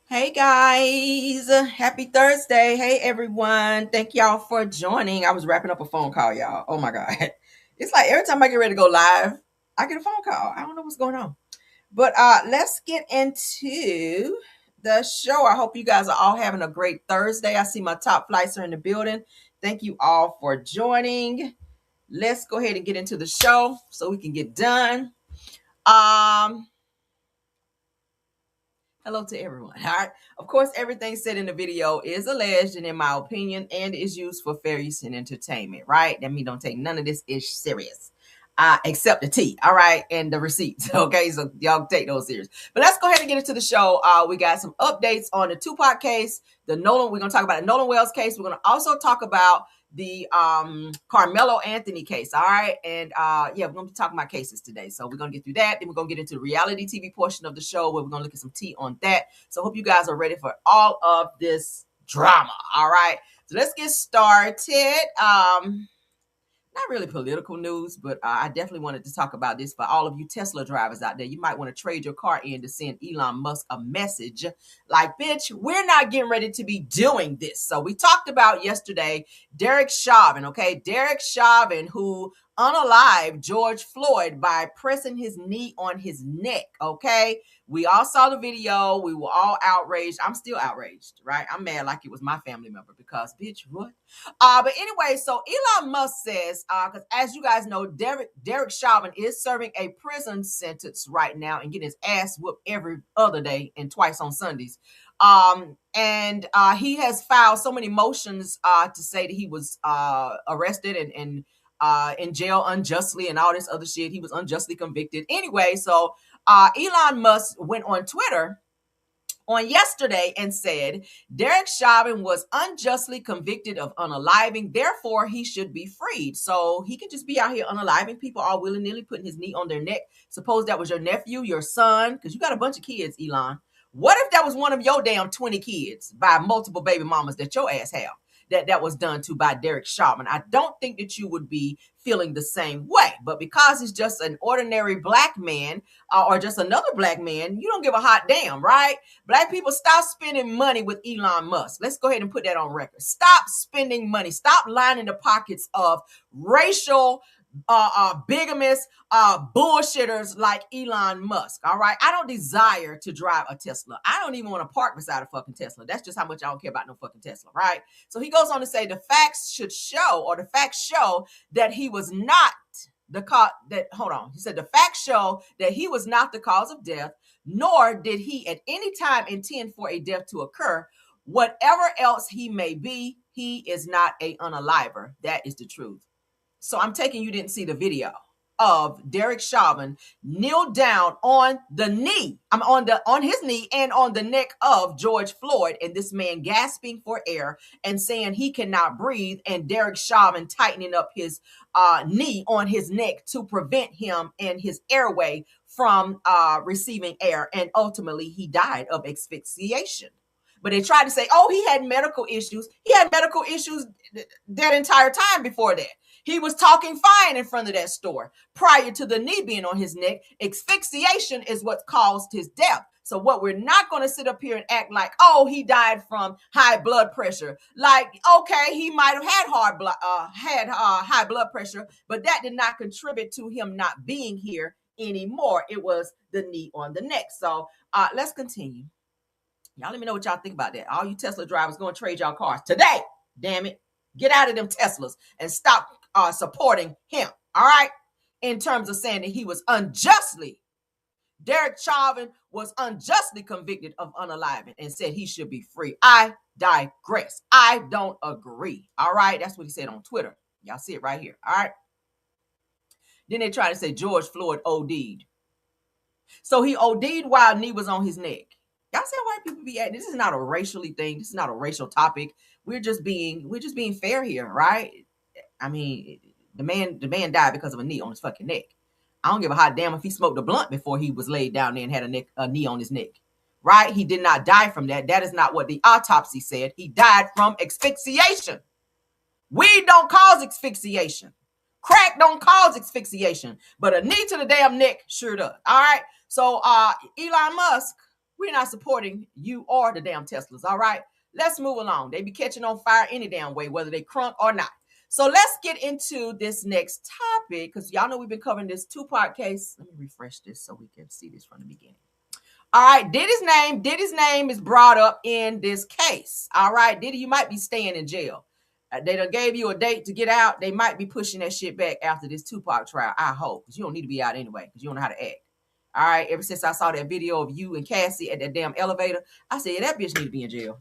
Hey guys, happy Thursday. Hey everyone. Thank y'all for joining. I was wrapping up a phone call, y'all. Oh my God. It's like every time I get ready to go live, I get a phone call. I don't know what's going on. But let's get into the show. I hope you guys are all having a great Thursday. I see my top flights are in the building. Thank you all for joining. Let's go ahead and get into the show so we can get done. Um Hello to everyone. All right. Of course, everything said in the video is alleged and in my opinion and is used for fair use and entertainment, right? That means don't take none of this ish serious. Except the tea, all right, and the receipts. Okay, so y'all take those serious. But let's go ahead and get into the show. We got some updates on the Tupac case, the Nolan. We're gonna talk about the Nolan Wells case. We're gonna also talk about the Carmelo Anthony case. All right. And yeah, we're gonna be talking about cases today. So we're gonna get through that. Then we're gonna get into the reality TV portion of the show where we're gonna look at some tea on that. So I hope you guys are ready for all of this drama. All right. So let's get started. Not really political news, but I definitely wanted to talk about this for all of you Tesla drivers out there. You might want to trade your car in to send Elon Musk a message like, bitch, we're not getting ready to be doing this. So we talked about yesterday Derek Chauvin, okay? Derek Chauvin, who unalived George Floyd by pressing his knee on his neck, okay? We all saw the video. We were all outraged. I'm still outraged, right? I'm mad like it was my family member because, bitch, what? But anyway, so Elon Musk says, because as you guys know, Derek Chauvin is serving a prison sentence right now and getting his ass whooped every other day and twice on Sundays. And he has filed so many motions to say that he was arrested and in jail unjustly and all this other shit. He was unjustly convicted. Anyway, so Elon Musk went on Twitter on yesterday and said Derek Chauvin was unjustly convicted of unaliving, therefore he should be freed. So he can just be out here unaliving people all willy-nilly, putting his knee on their neck. Suppose that was your nephew, your son, because you got a bunch of kids, Elon. What if that was one of your damn 20 kids by multiple baby mamas that your ass have? That was done to by Derek Chauvin. I don't think that you would be feeling the same way. But because he's just an ordinary black man or just another black man, you don't give a hot damn, right? Black people, stop spending money with Elon Musk. Let's go ahead and put that on record. Stop spending money. Stop lining the pockets of racial bigamous bullshitters like Elon Musk. All right. I don't desire to drive a Tesla. I don't even want to park beside a fucking Tesla. That's just how much I don't care about no fucking Tesla. Right. So he goes on to say the facts should show, or the facts show that he was not the cause that, hold on. He said the facts show that he was not the cause of death, nor did he at any time intend for a death to occur. Whatever else he may be, he is not a unaliver. That is the truth. So I'm taking you didn't see the video of Derek Chauvin kneel down on the knee. I'm on his knee and on the neck of George Floyd, and this man gasping for air and saying he cannot breathe, and Derek Chauvin tightening up his knee on his neck to prevent him and his airway from receiving air, and ultimately he died of asphyxiation. But they tried to say, oh, he had medical issues. He had medical issues that entire time before that. He was talking fine in front of that store prior to the knee being on his neck. Asphyxiation is what caused his death. So what we're not going to sit up here and act like, oh, he died from high blood pressure. Like, okay, he might have had high blood pressure, but that did not contribute to him not being here anymore. It was the knee on the neck. So let's continue. Y'all let me know what y'all think about that. All you Tesla drivers going to trade y'all cars today. Damn it. Get out of them Teslas and stop supporting him. All right. In terms of saying that he was unjustly, Derek Chauvin was unjustly convicted of unaliving and said he should be free. I digress. I don't agree. All right. That's what he said on Twitter. Y'all see it right here. All right. Then they try to say George Floyd OD'd. So he OD'd while knee was on his neck. Y'all see how white people be acting. This is not a racially thing. This is not a racial topic. We're just being fair here, right? I mean, the man died because of a knee on his fucking neck. I don't give a hot damn if he smoked a blunt before he was laid down there and had a knee on his neck, right? He did not die from that. That is not what the autopsy said. He died from asphyxiation. Weed don't cause asphyxiation. Crack don't cause asphyxiation, but a knee to the damn neck sure does. All right. So Elon Musk, we're not supporting you or the damn Teslas, all right? Let's move along. They be catching on fire any damn way, whether they crunk or not. So let's get into this next topic, because y'all know we've been covering this Tupac case. Let me refresh this so we can see this from the beginning. All right, Diddy's name is brought up in this case. All right, Diddy, you might be staying in jail. They done gave you a date to get out. They might be pushing that shit back after this Tupac trial. I hope, because you don't need to be out anyway, because you don't know how to act. All right, ever since I saw that video of you and Cassie at that damn elevator, I said, yeah, that bitch need to be in jail.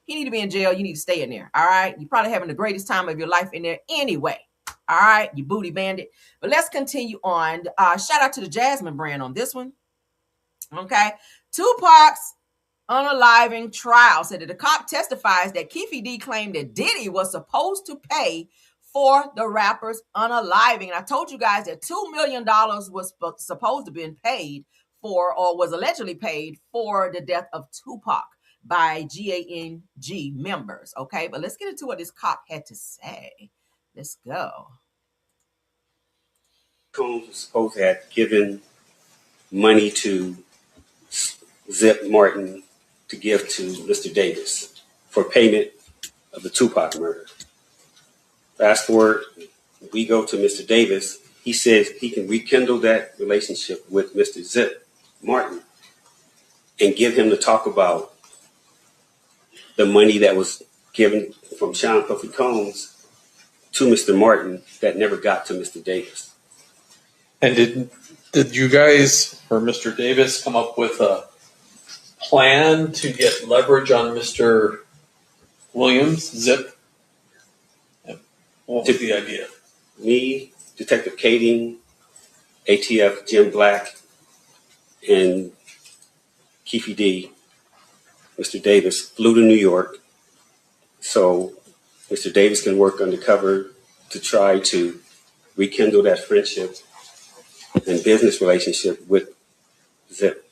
He need to be in jail. You need to stay in there. All right, you're probably having the greatest time of your life in there anyway. All right, you booty bandit. But let's continue on. Shout out to the Jasmine brand on this one. Okay, Tupac's unaliving trial said that the cop testifies that Keffe D claimed that Diddy was supposed to pay for the rapper's unaliving. And I told you guys that $2 million was supposed to be paid for, or was allegedly paid for, the death of Tupac by GANG members. Okay, but let's get into what this cop had to say. Let's go. Combs was supposed to have given money to Zip Martin to give to Mr. Davis for payment of the Tupac murder. Fast forward, we go to Mr. Davis. He says he can rekindle that relationship with Mr. Zip Martin and give him to talk about the money that was given from Sean Puffy Combs to Mr. Martin that never got to Mr. Davis. And did you guys or Mr. Davis come up with a plan to get leverage on Mr. Williams, Zip? What was the idea? Me, Detective Kading, ATF Jim Black, and Keffe D, Mr. Davis, flew to New York so Mr. Davis can work undercover to try to rekindle that friendship and business relationship with Zip.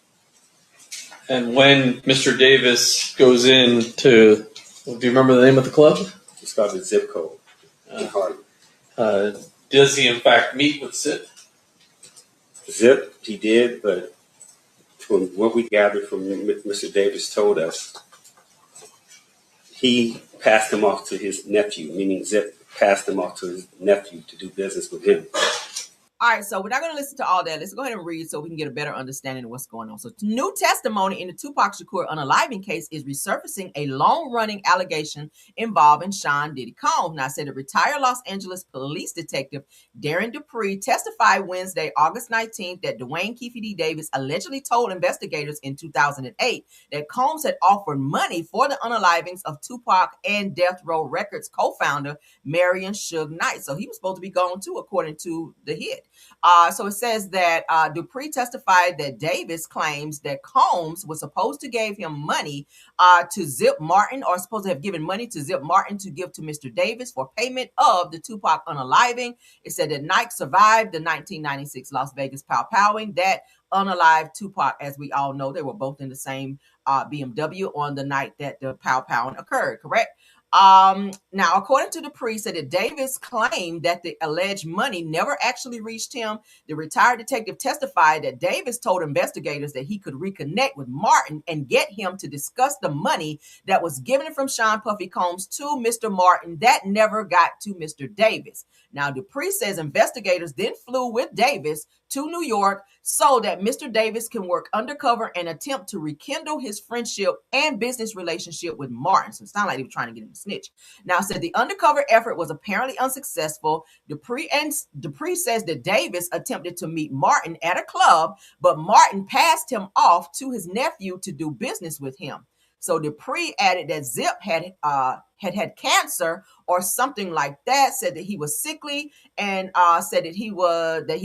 And when Mr. Davis goes in to, do you remember the name of the club? It's called the Zip Code in Harlem. Does he in fact meet with Zip? Zip, he did, but from what we gathered from Mr. Davis told us, he passed him off to his nephew, meaning Zip passed him off to his nephew to do business with him. All right, so we're not going to listen to all that. Let's go ahead and read so we can get a better understanding of what's going on. So new testimony in the Tupac Shakur unaliving case is resurfacing a long-running allegation involving Sean Diddy Combs. Now, I said the retired Los Angeles police detective Darren Dupree testified Wednesday, August 19th, that Dwayne Keffe D. Davis allegedly told investigators in 2008 that Combs had offered money for the unalivings of Tupac and Death Row Records co-founder Marion Suge Knight. So he was supposed to be gone too, according to the hit. So it says that Dupree testified that Davis claims that Combs was supposed to give him money to Zip Martin, or supposed to have given money to Zip Martin to give to Mr. Davis for payment of the Tupac unaliving. It said that Nike survived the 1996 Las Vegas pow-powing that unalived Tupac. As we all know, they were both in the same BMW on the night that the pow-powing occurred, correct? Now, according to Dupree, said that Davis claimed that the alleged money never actually reached him. The retired detective testified that Davis told investigators that he could reconnect with Martin and get him to discuss the money that was given from Sean Puffy Combs to Mr. Martin that never got to Mr. Davis. Now, Dupree says investigators then flew with Davis to New York so that Mr. Davis can work undercover and attempt to rekindle his friendship and business relationship with Martin. So it sounded like he was trying to get him to snitch. Now, said the undercover effort was apparently unsuccessful. Dupree says that Davis attempted to meet Martin at a club, but Martin passed him off to his nephew to do business with him. So Dupree added that Zip had cancer or something like that, said that he was sickly, and said that he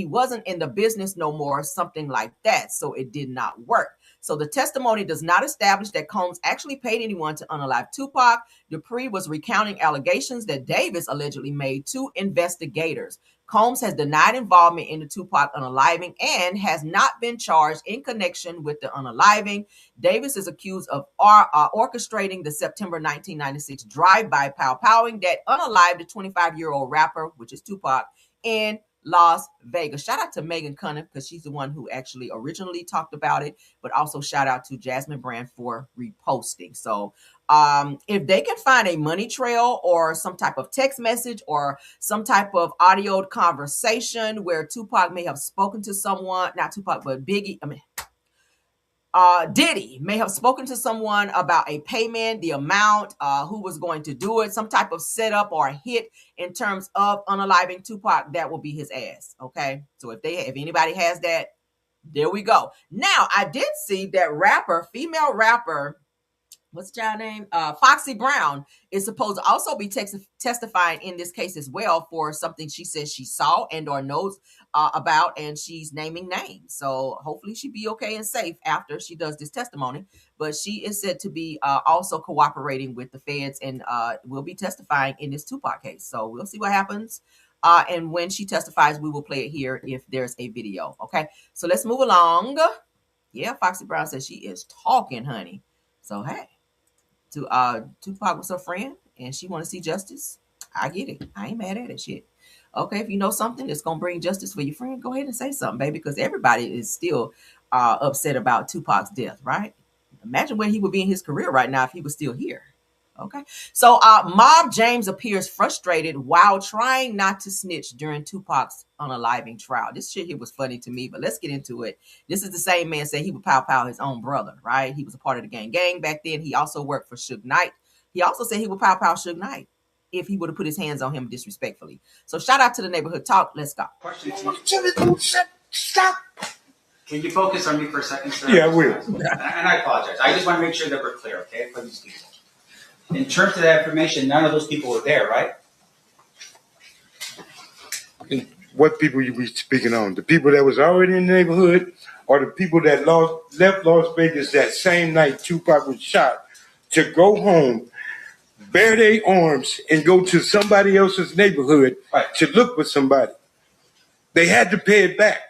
wasn't in the business no more, something like that. So it did not work. So the testimony does not establish that Combs actually paid anyone to unalive Tupac. Dupree was recounting allegations that Davis allegedly made to investigators. Combs has denied involvement in the Tupac unaliving and has not been charged in connection with the unaliving. Davis is accused of orchestrating the September 1996 drive-by pow-powing that unalived the 25-year-old rapper, which is Tupac, in Las Vegas. Shout out to Megan Cunningham because she's the one who actually originally talked about it, but also shout out to Jasmine Brand for reposting. So if they can find a money trail or some type of text message or some type of audio conversation where Tupac may have spoken to someone, not Tupac, but Diddy may have spoken to someone about a payment, the amount, who was going to do it, some type of setup or hit in terms of unaliving Tupac, that will be his ass. Okay. So if anybody has that, there we go. Now, I did see that female rapper, what's the child name? Foxy Brown is supposed to also be testifying in this case as well for something she says she saw and or knows about, and she's naming names. So hopefully she be okay and safe after she does this testimony. But she is said to be also cooperating with the feds and will be testifying in this Tupac case. So we'll see what happens. And when she testifies, we will play it here if there's a video. Okay, so let's move along. Yeah, Foxy Brown says she is talking, honey. So hey. Tupac was her friend and she want to see justice. I get it. I ain't mad at it. Shit. Okay, if you know something that's gonna bring justice for your friend, go ahead and say something, baby, because everybody is still upset about Tupac's death, right? Imagine where he would be in his career right now if he was still here. Okay. So Mob James appears frustrated while trying not to snitch during Tupac's unaliving trial. This shit here was funny to me, but let's get into it. This is the same man said he would pow his own brother, right? He was a part of the gang back then. He also worked for Suge Knight. He also said he would pow Suge Knight if he would have put his hands on him disrespectfully. So shout out to the neighborhood talk. Let's go. Question Stop. Can you focus on me for a second, sir? Yeah, I will. And I apologize. I just want to make sure that we're clear, okay, for these people. In terms of that information, none of those people were there, right? What people you be speaking on? The people that was already in the neighborhood, or the people that left Las Vegas that same night Tupac was shot to go home, bear their arms, and go to somebody else's neighborhood to look for somebody? They had to pay it back.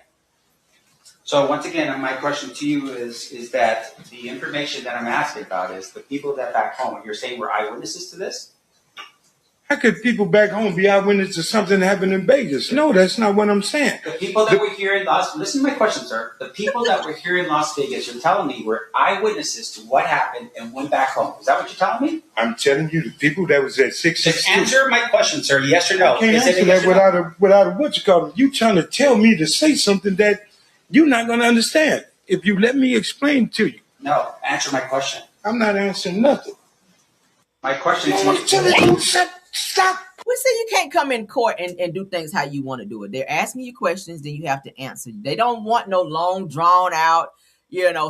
So once again, my question to you is that the information that I'm asking about is the people that back home, you're saying were eyewitnesses to this? How could people back home be eyewitnesses to something that happened in Vegas? No, that's not what I'm saying. The people that were here in listen to my question, sir. The people that were here in Las Vegas, you're telling me were eyewitnesses to what happened and went back home. Is that what you're telling me? I'm telling you, the people that was at 662. Just answer my question, sir. Yes or no? I can't answer that without a what you call it. You trying to tell me to say something that you're not going to understand if you let me explain to you. No, answer my question. I'm not answering nothing. My question is... Stop. We say you can't come in court and do things how you want to do it. They're asking you questions, then you have to answer. They don't want no long, drawn out,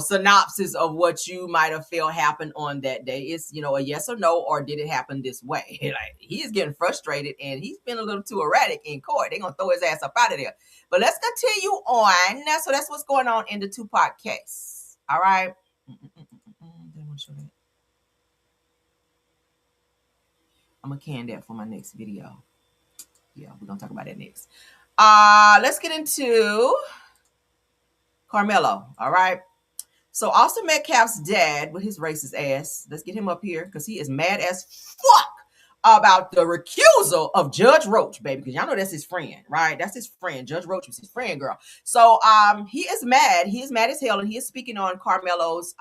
synopsis of what you might have felt happened on that day. It's, a yes or no, or did it happen this way? Like, he is getting frustrated and he's been a little too erratic in court. They're going to throw his ass up out of there. But let's continue on. So that's what's going on in the Tupac case. All right. I'm going to can that for my next video. Yeah, we're going to talk about that next. Let's get into Carmelo. All right. So Austin Metcalf's dad with his racist ass, let's get him up here because he is mad as fuck about the recusal of Judge Roach, baby, because y'all know that's his friend, right? That's his friend. Judge Roach was his friend, girl. So he is mad. He is mad as hell, and he is speaking on Carmelo's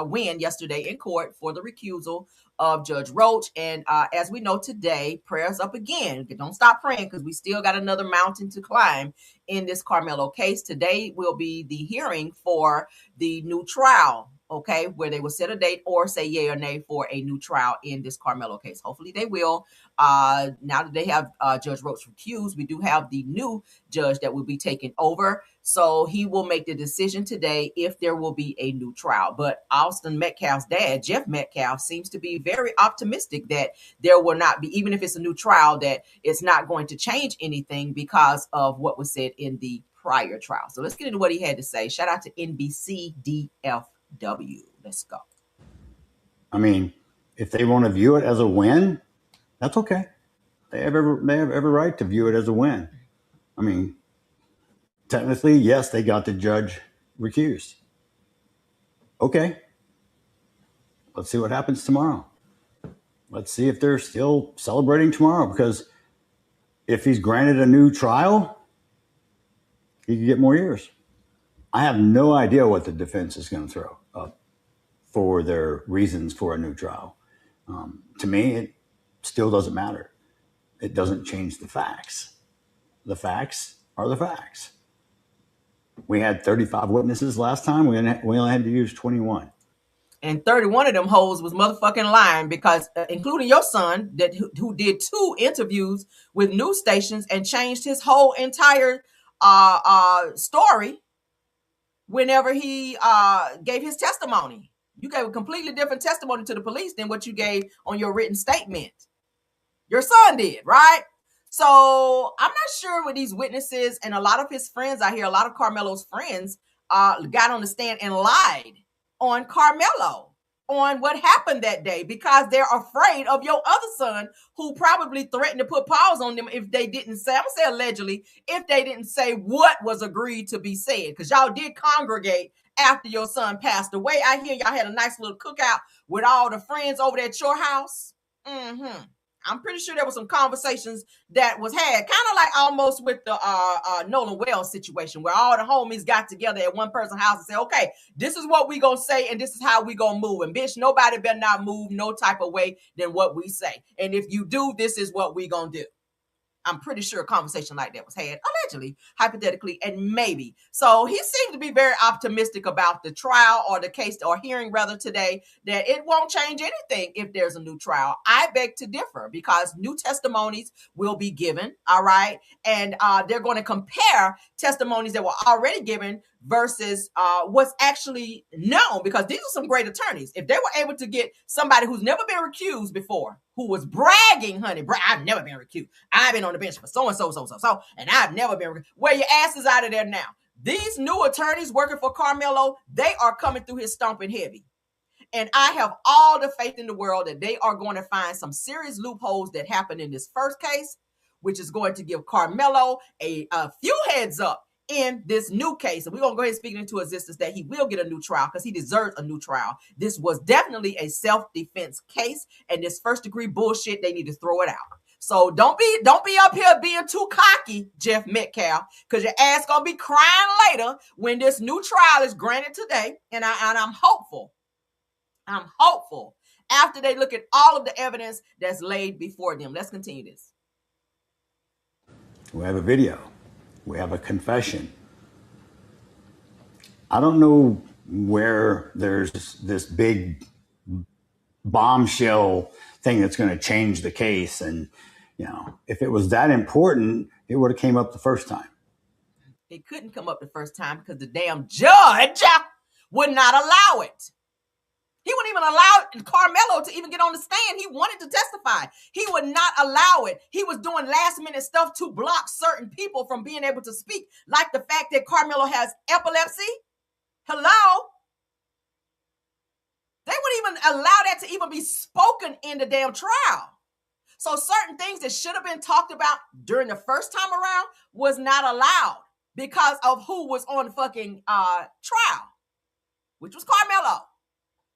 win yesterday in court for the recusal of Judge Roach. And as we know today, prayers up again. Don't stop praying because we still got another mountain to climb in this Carmelo case. Today will be the hearing for the new trial, okay, where they will set a date or say yay or nay for a new trial in this Carmelo case. Hopefully they will. Now that they have Judge Roach recused, we do have the new judge that will be taking over. So he will make the decision today if there will be a new trial. But Austin Metcalf's dad, Jeff Metcalf, seems to be very optimistic that there will not be, even if it's a new trial, that it's not going to change anything because of what was said in the prior trial. So let's get into what he had to say. Shout out to NBCDFW. Let's go. I mean, if they want to view it as a win, that's okay. They have every right to view it as a win. I mean, technically, yes, they got the judge recused. Okay. Let's see what happens tomorrow. Let's see if they're still celebrating tomorrow, because If he's granted a new trial, he could get more years. I have no idea what the defense is going to throw up for their reasons for a new trial. To me, it still doesn't matter. It doesn't change the facts. The facts are the facts. We had 35 witnesses last time. We only had to use 21. And 31 of them hoes was motherfucking lying because, including your son, who did 2 interviews with news stations and changed his whole entire story whenever he gave his testimony. You gave a completely different testimony to the police than what you gave on your written statement. Your son did, right? So I'm not sure with these witnesses, and a lot of his friends out here, a lot of Carmelo's friends got on the stand and lied on Carmelo on what happened that day because they're afraid of your other son who probably threatened to put paws on them if they didn't say, I'm gonna say allegedly, if they didn't say what was agreed to be said, because y'all did congregate after your son passed away. I hear y'all had a nice little cookout with all the friends over there at your house. I'm pretty sure there were some conversations that was had, kind of like almost with the Nolan Wells situation, where all the homies got together at one person's house and said, okay, this is what we gonna say and this is how we gonna move. And bitch, nobody better not move no type of way than what we say. And if you do, this is what we gonna do. I'm pretty sure a conversation like that was had, allegedly, hypothetically, and maybe. So he seemed to be very optimistic about the trial or the case or hearing rather today, that it won't change anything if there's a new trial. I beg to differ because new testimonies will be given, all right? And they're going to compare testimonies that were already given versus what's actually known, because these are some great attorneys. If they were able to get somebody who's never been recused before, who was bragging, honey, I've never been recused. I've been on the bench for so, and I've never been recused. Well, your ass is out of there now. These new attorneys working for Carmelo, they are coming through his stomping heavy. And I have all the faith in the world that they are going to find some serious loopholes that happened in this first case, which is going to give Carmelo a few heads up in this new case. And we're going to go ahead and speak into existence that he will get a new trial because he deserves a new trial. This was definitely a self-defense case, and this first-degree bullshit, they need to throw it out. So don't be up here being too cocky, Jeff Metcalf, because your ass gonna be crying later when this new trial is granted today. And I'm hopeful. I'm hopeful after they look at all of the evidence that's laid before them. Let's continue this. We have a video. We have a confession. I don't know where there's this big bombshell thing that's going to change the case. And, if it was that important, it would have came up the first time. It couldn't come up the first time because the damn judge would not allow it. He wouldn't even allow Carmelo to even get on the stand. He wanted to testify. He would not allow it. He was doing last minute stuff to block certain people from being able to speak, like the fact that Carmelo has epilepsy. Hello? They wouldn't even allow that to even be spoken in the damn trial. So certain things that should have been talked about during the first time around was not allowed because of who was on the fucking trial, which was Carmelo.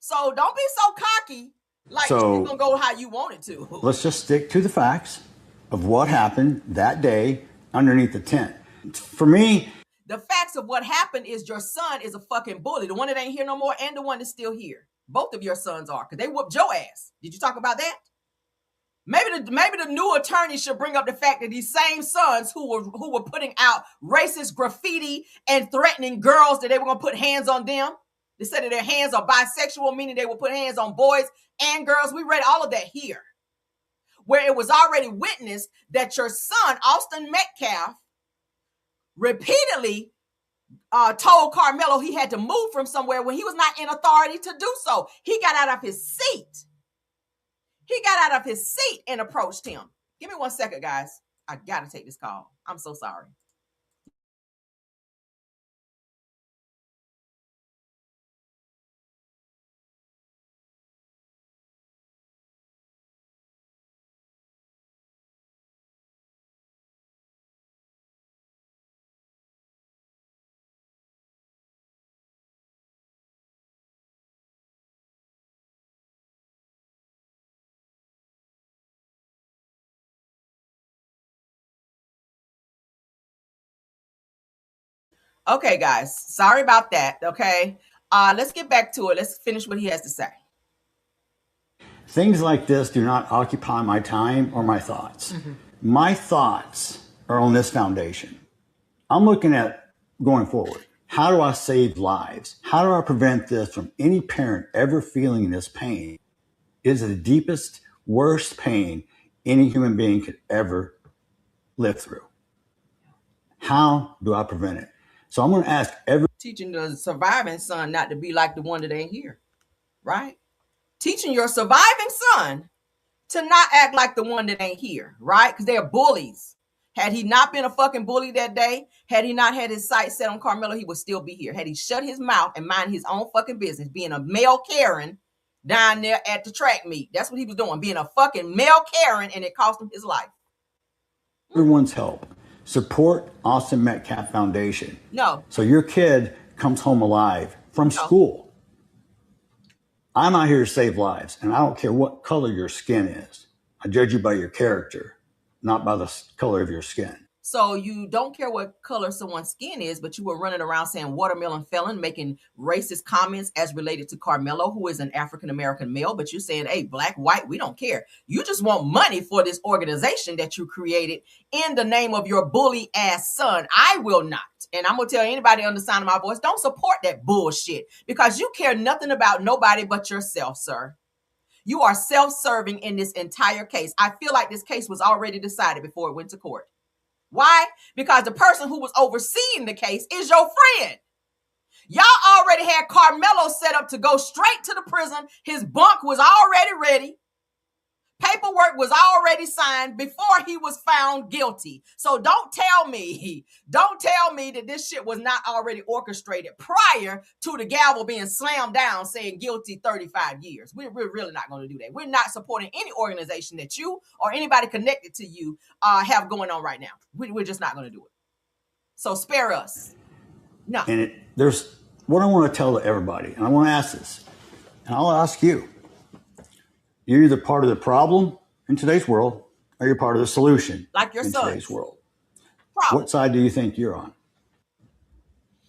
So don't be so cocky like you're going to go how you want it to. Let's just stick to the facts of what happened that day underneath the tent. For me, the facts of what happened is your son is a fucking bully. The one that ain't here no more and the one that's still here. Both of your sons are, because they whooped your ass. Did you talk about that? Maybe the new attorney should bring up the fact that these same sons who were putting out racist graffiti and threatening girls that they were going to put hands on them. They said that their hands are bisexual, meaning they will put hands on boys and girls. We read all of that here, where it was already witnessed that your son, Austin Metcalf, repeatedly told Carmelo he had to move from somewhere when he was not in authority to do so. He got out of his seat. He got out of his seat and approached him. Give me 1 second, guys. I got to take this call. I'm so sorry. Okay, guys. Sorry about that. Okay. Let's get back to it. Let's finish what he has to say. Things like this do not occupy my time or my thoughts. My thoughts are on this foundation. I'm looking at going forward. How do I save lives? How do I prevent this from any parent ever feeling this pain? It is the deepest, worst pain any human being could ever live through. How do I prevent it? So I'm going to ask Teaching the surviving son not to be like the one that ain't here, right? Teaching your surviving son to not act like the one that ain't here, right? Because they're bullies. Had he not been a fucking bully that day, had he not had his sights set on Carmelo, he would still be here. Had he shut his mouth and mind his own fucking business, being a male Karen down there at the track meet. That's what he was doing, being a fucking male Karen, and it cost him his life. everyone's help. Support Austin Metcalf Foundation. No. So your kid comes home alive from school. I'm out here to save lives, and I don't care what color your skin is. I judge you by your character, not by the color of your skin. So you don't care what color someone's skin is, but you were running around saying watermelon felon, making racist comments as related to Carmelo, who is an African-American male. But you're saying, hey, black, white, we don't care. You just want money for this organization that you created in the name of your bully ass son. I will not. And I'm going to tell anybody on the sound of my voice, don't support that bullshit because you care nothing about nobody but yourself, sir. You are self-serving in this entire case. I feel like this case was already decided before it went to court. Why? Because the person who was overseeing the case is your friend. Y'all already had Carmelo set up to go straight to the prison. His bunk was already ready. Paperwork was already signed before he was found guilty. So don't tell me that this shit was not already orchestrated prior to the gavel being slammed down saying guilty 35 years. We're really not going to do that. We're not supporting any organization that you or anybody connected to you have going on right now. We're just not going to do it. So spare us. No. And there's what I want to tell everybody, and I want to ask this, and I'll ask you. You're either part of the problem in today's world or you're part of the solution like your in son. Today's world. Problem. What side do you think you're on?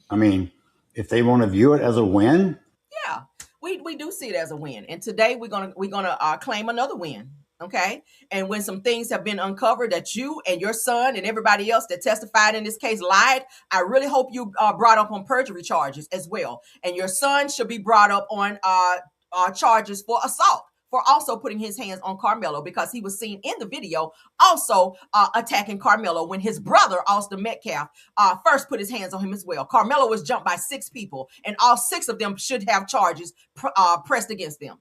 I mean, if they want to view it as a win. Yeah, we do see it as a win. And today we're gonna claim another win. Okay. And when some things have been uncovered that you and your son and everybody else that testified in this case lied, I really hope you brought up on perjury charges as well. And your son should be brought up on charges for assault, for also putting his hands on Carmelo, because he was seen in the video also attacking Carmelo when his brother, Austin Metcalf, first put his hands on him as well. Carmelo was jumped by 6 people, and all 6 of them should have charges pressed against them.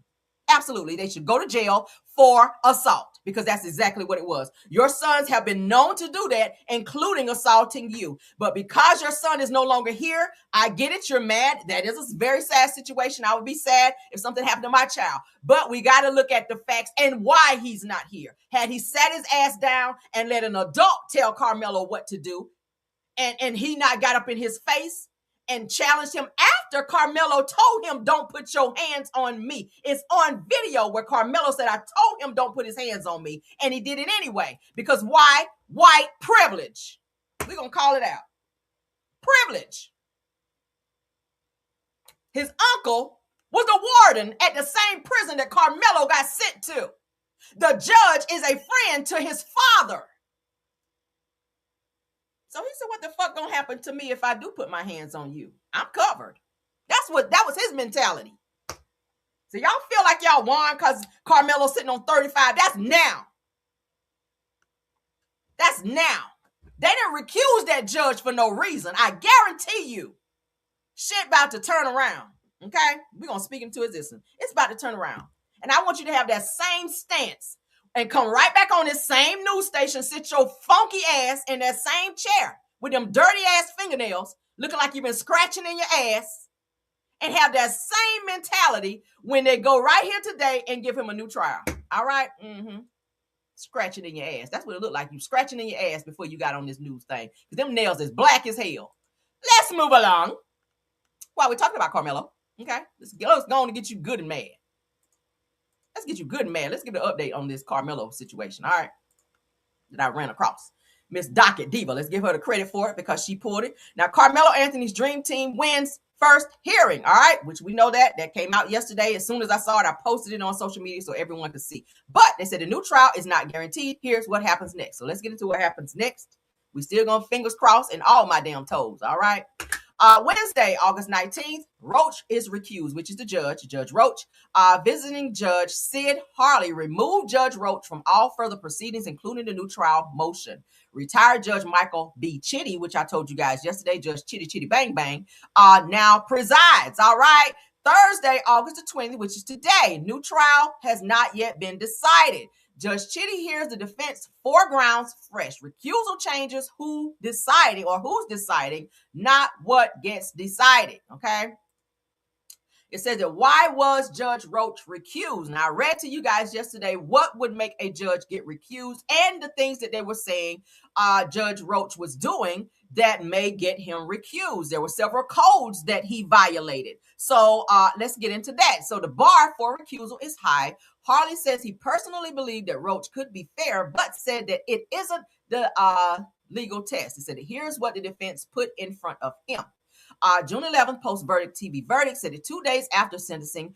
Absolutely. They should go to jail for assault, because that's exactly what it was. Your sons have been known to do that, including assaulting you. But because your son is no longer here, I get it. You're mad. That is a very sad situation. I would be sad if something happened to my child. But we got to look at the facts and why he's not here. Had he sat his ass down and let an adult tell Carmelo what to do, and he not got up in his face and challenged him after Carmelo told him, don't put your hands on me. It's on video where Carmelo said, I told him don't put his hands on me. And he did it anyway. Because why? White privilege. We're going to call it out. Privilege. His uncle was the warden at the same prison that Carmelo got sent to. The judge is a friend to his father. So he said, what the fuck gonna happen to me if I do put my hands on you? I'm covered. That was his mentality. So y'all feel like y'all won because Carmelo's sitting on 35. That's now. That's now. They didn't recuse that judge for no reason. I guarantee you, shit about to turn around. Okay? We're gonna speak into existence. It's about to turn around. And I want you to have that same stance and come right back on this same news station, sit your funky ass in that same chair with them dirty ass fingernails, looking like you've been scratching in your ass, and have that same mentality when they go right here today and give him a new trial. All right? Scratching in your ass. That's what it looked like. You scratching in your ass before you got on this news thing. Because them nails is black as hell. Let's move along. While we're talking about Carmelo, okay? Let's go on and get you good and mad. Let's get you good and mad. Let's give an update on this Carmelo situation, all right, that I ran across. Miss Docket Diva. Let's give her the credit for it because she pulled it. Now, Carmelo Anthony's dream team wins first hearing, all right, which we know that came out yesterday. As soon as I saw it, I posted it on social media so everyone could see. But they said the new trial is not guaranteed. Here's what happens next. So let's get into what happens next. We still gonna fingers crossed and all my damn toes, all right? Wednesday, August 19th, Roach is recused, which is the judge, Judge Roach. Visiting Judge Sid Harley removed Judge Roach from all further proceedings, including the new trial motion. Retired Judge Michael B. Chitty, which I told you guys yesterday, Judge Chitty Chitty Bang Bang, now presides, all right? Thursday, August the 20th, which is today, new trial has not yet been decided. Judge Chitty hears the defense 4 grounds fresh. Recusal changes who's deciding, not what gets decided, okay? It says that why was Judge Roach recused? Now, I read to you guys yesterday what would make a judge get recused and the things that they were saying Judge Roach was doing that may get him recused. There were several codes that he violated. So let's get into that. So the bar for recusal is high. Harley says he personally believed that Roach could be fair, but said that it isn't the legal test. He said, here's what the defense put in front of him. June 11th, post-verdict TV verdict said that 2 days after sentencing,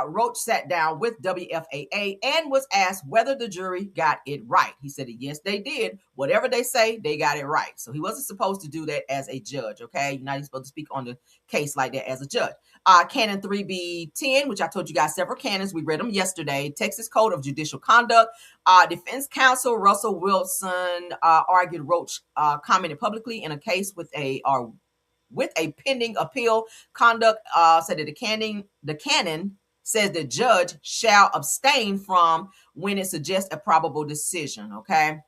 Roach sat down with WFAA and was asked whether the jury got it right. He said that yes, they did. Whatever they say, they got it right. So he wasn't supposed to do that as a judge, okay? You're not even supposed to speak on the case like that as a judge. Canon 3B10, which I told you guys several canons. We read them yesterday. Texas Code of Judicial Conduct. Defense counsel Russell Wilson argued Roach commented publicly in a case with a pending appeal. Conduct said that the canon says the judge shall abstain from when it suggests a probable decision, okay?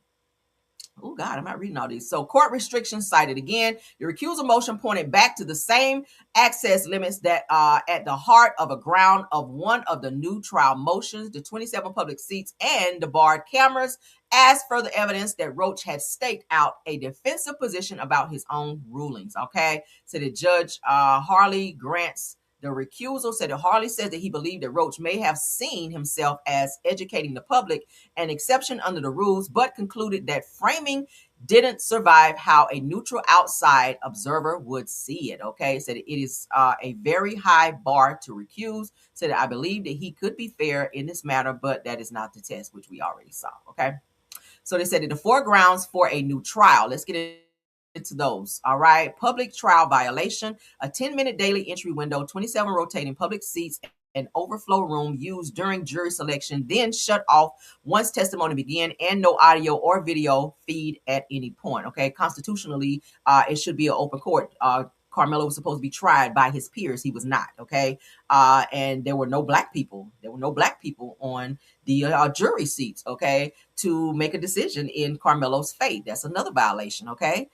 Oh, God, I'm not reading all these. So court restrictions cited again. The recusal motion pointed back to the same access limits that are at the heart of a ground of one of the new trial motions, the 27 public seats and the barred cameras, as further evidence that Roach had staked out a defensive position about his own rulings, okay? So the Judge Harley grants the recusal. Said that Harley says that he believed that Roach may have seen himself as educating the public, an exception under the rules, but concluded that framing didn't survive how a neutral outside observer would see it, okay? Said it is a very high bar to recuse. Said that I believe that he could be fair in this matter, but that is not the test, which we already saw, okay? So they said that the 4 grounds for a new trial. Let's get into those. All right. Public trial violation, a 10-minute daily entry window, 27 rotating public seats, and overflow room used during jury selection, then shut off once testimony began, and no audio or video feed at any point. Okay. Constitutionally, it should be an open court. Carmelo was supposed to be tried by his peers. He was not. Okay. And there were no black people. There were no black people on the jury seats. Okay. To make a decision in Carmelo's fate. That's another violation. Okay.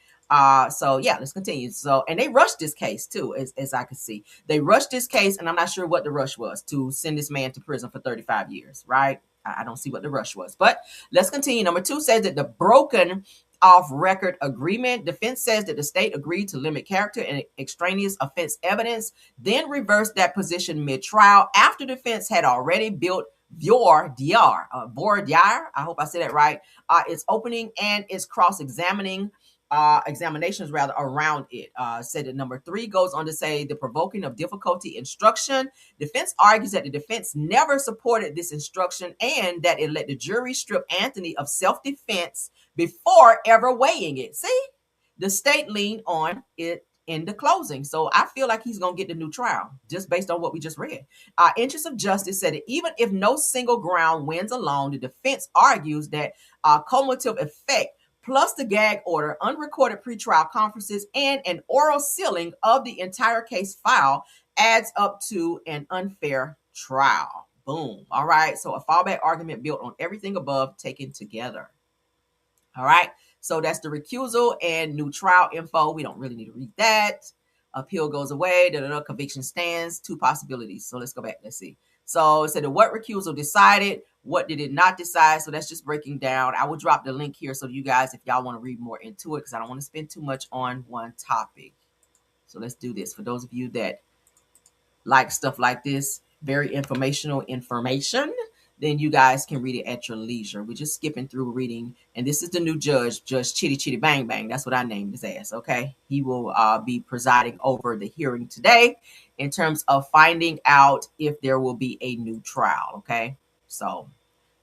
So yeah, let's continue. So, and they rushed this case too, as I could see. They rushed this case, and I'm not sure what the rush was to send this man to prison for 35 years, right? I don't see what the rush was, but let's continue. Number 2 says that the broken off record agreement. Defense says that the state agreed to limit character and extraneous offense evidence, then reversed that position mid-trial after defense had already built voir dire, I hope I said that right. It's opening and it's cross-examining examinations rather around it. Said that number 3 goes on to say the provoking of difficulty instruction. Defense argues that the defense never supported this instruction and that it let the jury strip Anthony of self-defense before ever weighing it. See, the state leaned on it in the closing. So I feel like he's going to get the new trial just based on what we just read. Interest of Justice said that even if no single ground wins alone, the defense argues that cumulative effect plus the gag order, unrecorded pretrial conferences, and an oral sealing of the entire case file adds up to an unfair trial. Boom. All right. So a fallback argument built on everything above taken together. All right. So that's the recusal and new trial info. We don't really need to read that. Appeal goes away. Conviction stands. 2 possibilities. So let's go back. Let's see. So it said what recusal decided, what did it not decide. So that's just breaking down. I will drop the link here so you guys, if y'all want to read more into it, because I don't want to spend too much on one topic. So let's do this. For those of you that like stuff like this, very informational information, then you guys can read it at your leisure. We're just skipping through reading. And this is the new judge, Judge Chitty Chitty Bang Bang. That's what I named his ass, okay? He will be presiding over the hearing today in terms of finding out if there will be a new trial, okay? So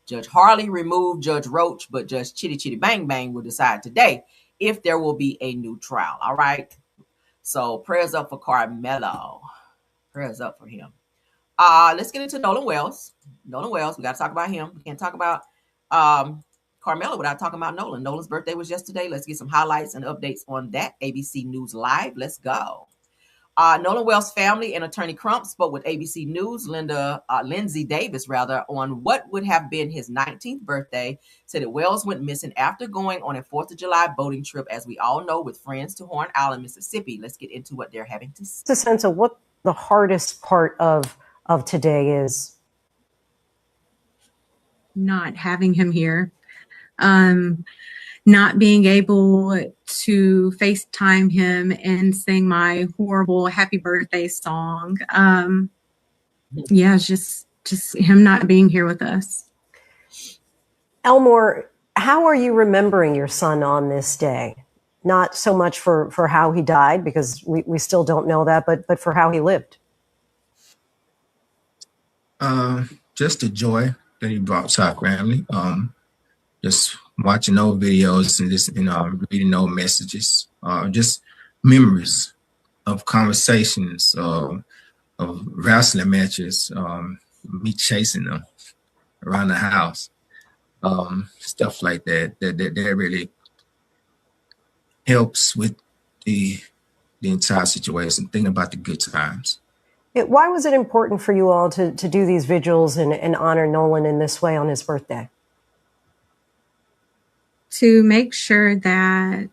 Judge Harley removed Judge Roach, but Judge Chitty Chitty Bang Bang will decide today if there will be a new trial, all right? So prayers up for Carmelo. Prayers up for him. Let's get into Nolan Wells. Nolan Wells, we got to talk about him. We can't talk about Carmelo without talking about Nolan. Nolan's birthday was yesterday. Let's get some highlights and updates on that. ABC News Live. Let's go. Nolan Wells' family and attorney Crump spoke with ABC News, Lindsay Davis, on what would have been his 19th birthday. Said that Wells went missing after going on a 4th of July boating trip, as we all know, with friends to Horn Island, Mississippi. Let's get into what they're having to say. It's a sense of what the hardest part of today is. Not having him here. Not being able to FaceTime him and sing my horrible happy birthday song. Yeah, just him not being here with us. Elmore, how are you remembering your son on this day? Not so much for how he died, because we still don't know that, but for how he lived. Just the joy that he brought to our family. Just watching old videos and just reading old messages. Just memories of conversations, of wrestling matches, me chasing them around the house, stuff like that. That really helps with the entire situation. Thinking about the good times. Why was it important for you all to do these vigils and honor Nolan in this way on his birthday? To make sure that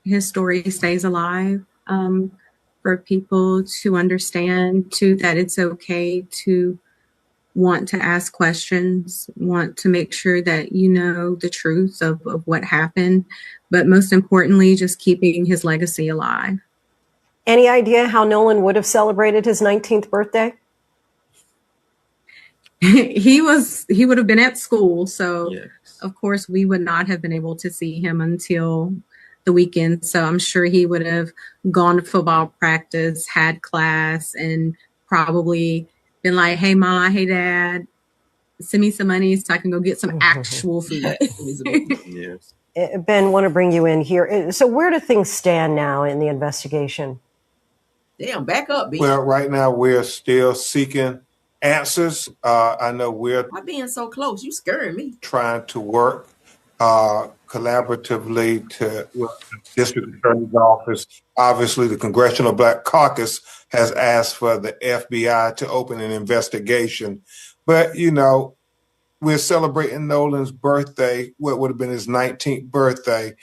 his story stays alive, for people to understand too that it's okay to want to ask questions, want to make sure that you know the truth of what happened, but most importantly, just keeping his legacy alive. Any idea how Nolan would have celebrated his 19th birthday? He would have been at school, so Yes. Of course we would not have been able to see him until the weekend. So I'm sure he would have gone to football practice, had class, and probably been like, "Hey, Ma, hey, Dad, send me some money so I can go get some actual food." Yes. Ben, want to bring you in here. So where do things stand now in the investigation? Damn, back up, B. Well, right now we're still seeking answers. I know we're Why being so close? You scaring me. trying to work collaboratively with the district attorney's office. Obviously, the Congressional Black Caucus has asked for the FBI to open an investigation. But, we're celebrating Nolan's birthday, what would have been his 19th birthday.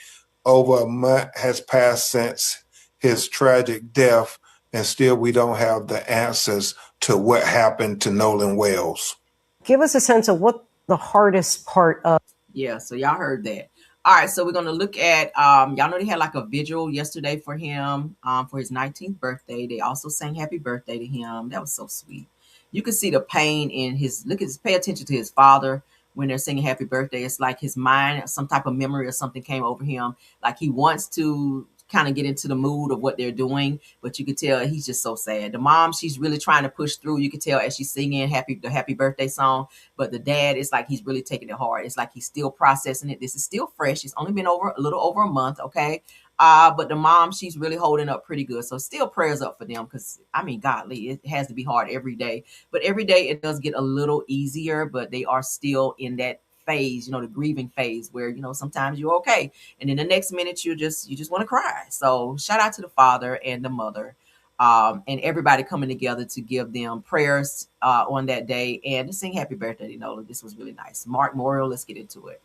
Over a month has passed since his tragic death, and still we don't have the answers to what happened to Nolan Wells. Give us a sense of what the hardest part of. Yeah, so y'all heard that. All right, so we're gonna look at y'all know they had like a vigil yesterday for him for his 19th birthday. They also sang happy birthday to him. That was so sweet. You can see the pain in his pay attention to his father when they're singing happy birthday. It's like his mind, some type of memory or something came over him. Like he wants to kind of get into the mood of what they're doing, but you could tell he's just so sad. The mom, she's really trying to push through. You could tell as she's singing the happy birthday song, but the dad is like, he's really taking it hard. It's like he's still processing it. This is still fresh. It's only been a little over a month. Okay. But the mom, she's really holding up pretty good. So still prayers up for them. Cause I mean, godly, it has to be hard every day, but every day it does get a little easier, but they are still in that phase, the grieving phase where, sometimes you're okay. And then the next minute you just want to cry. So shout out to the father and the mother, and everybody coming together to give them prayers, on that day and to sing happy birthday to Nolan. This was really nice. Mark Morial, let's get into it.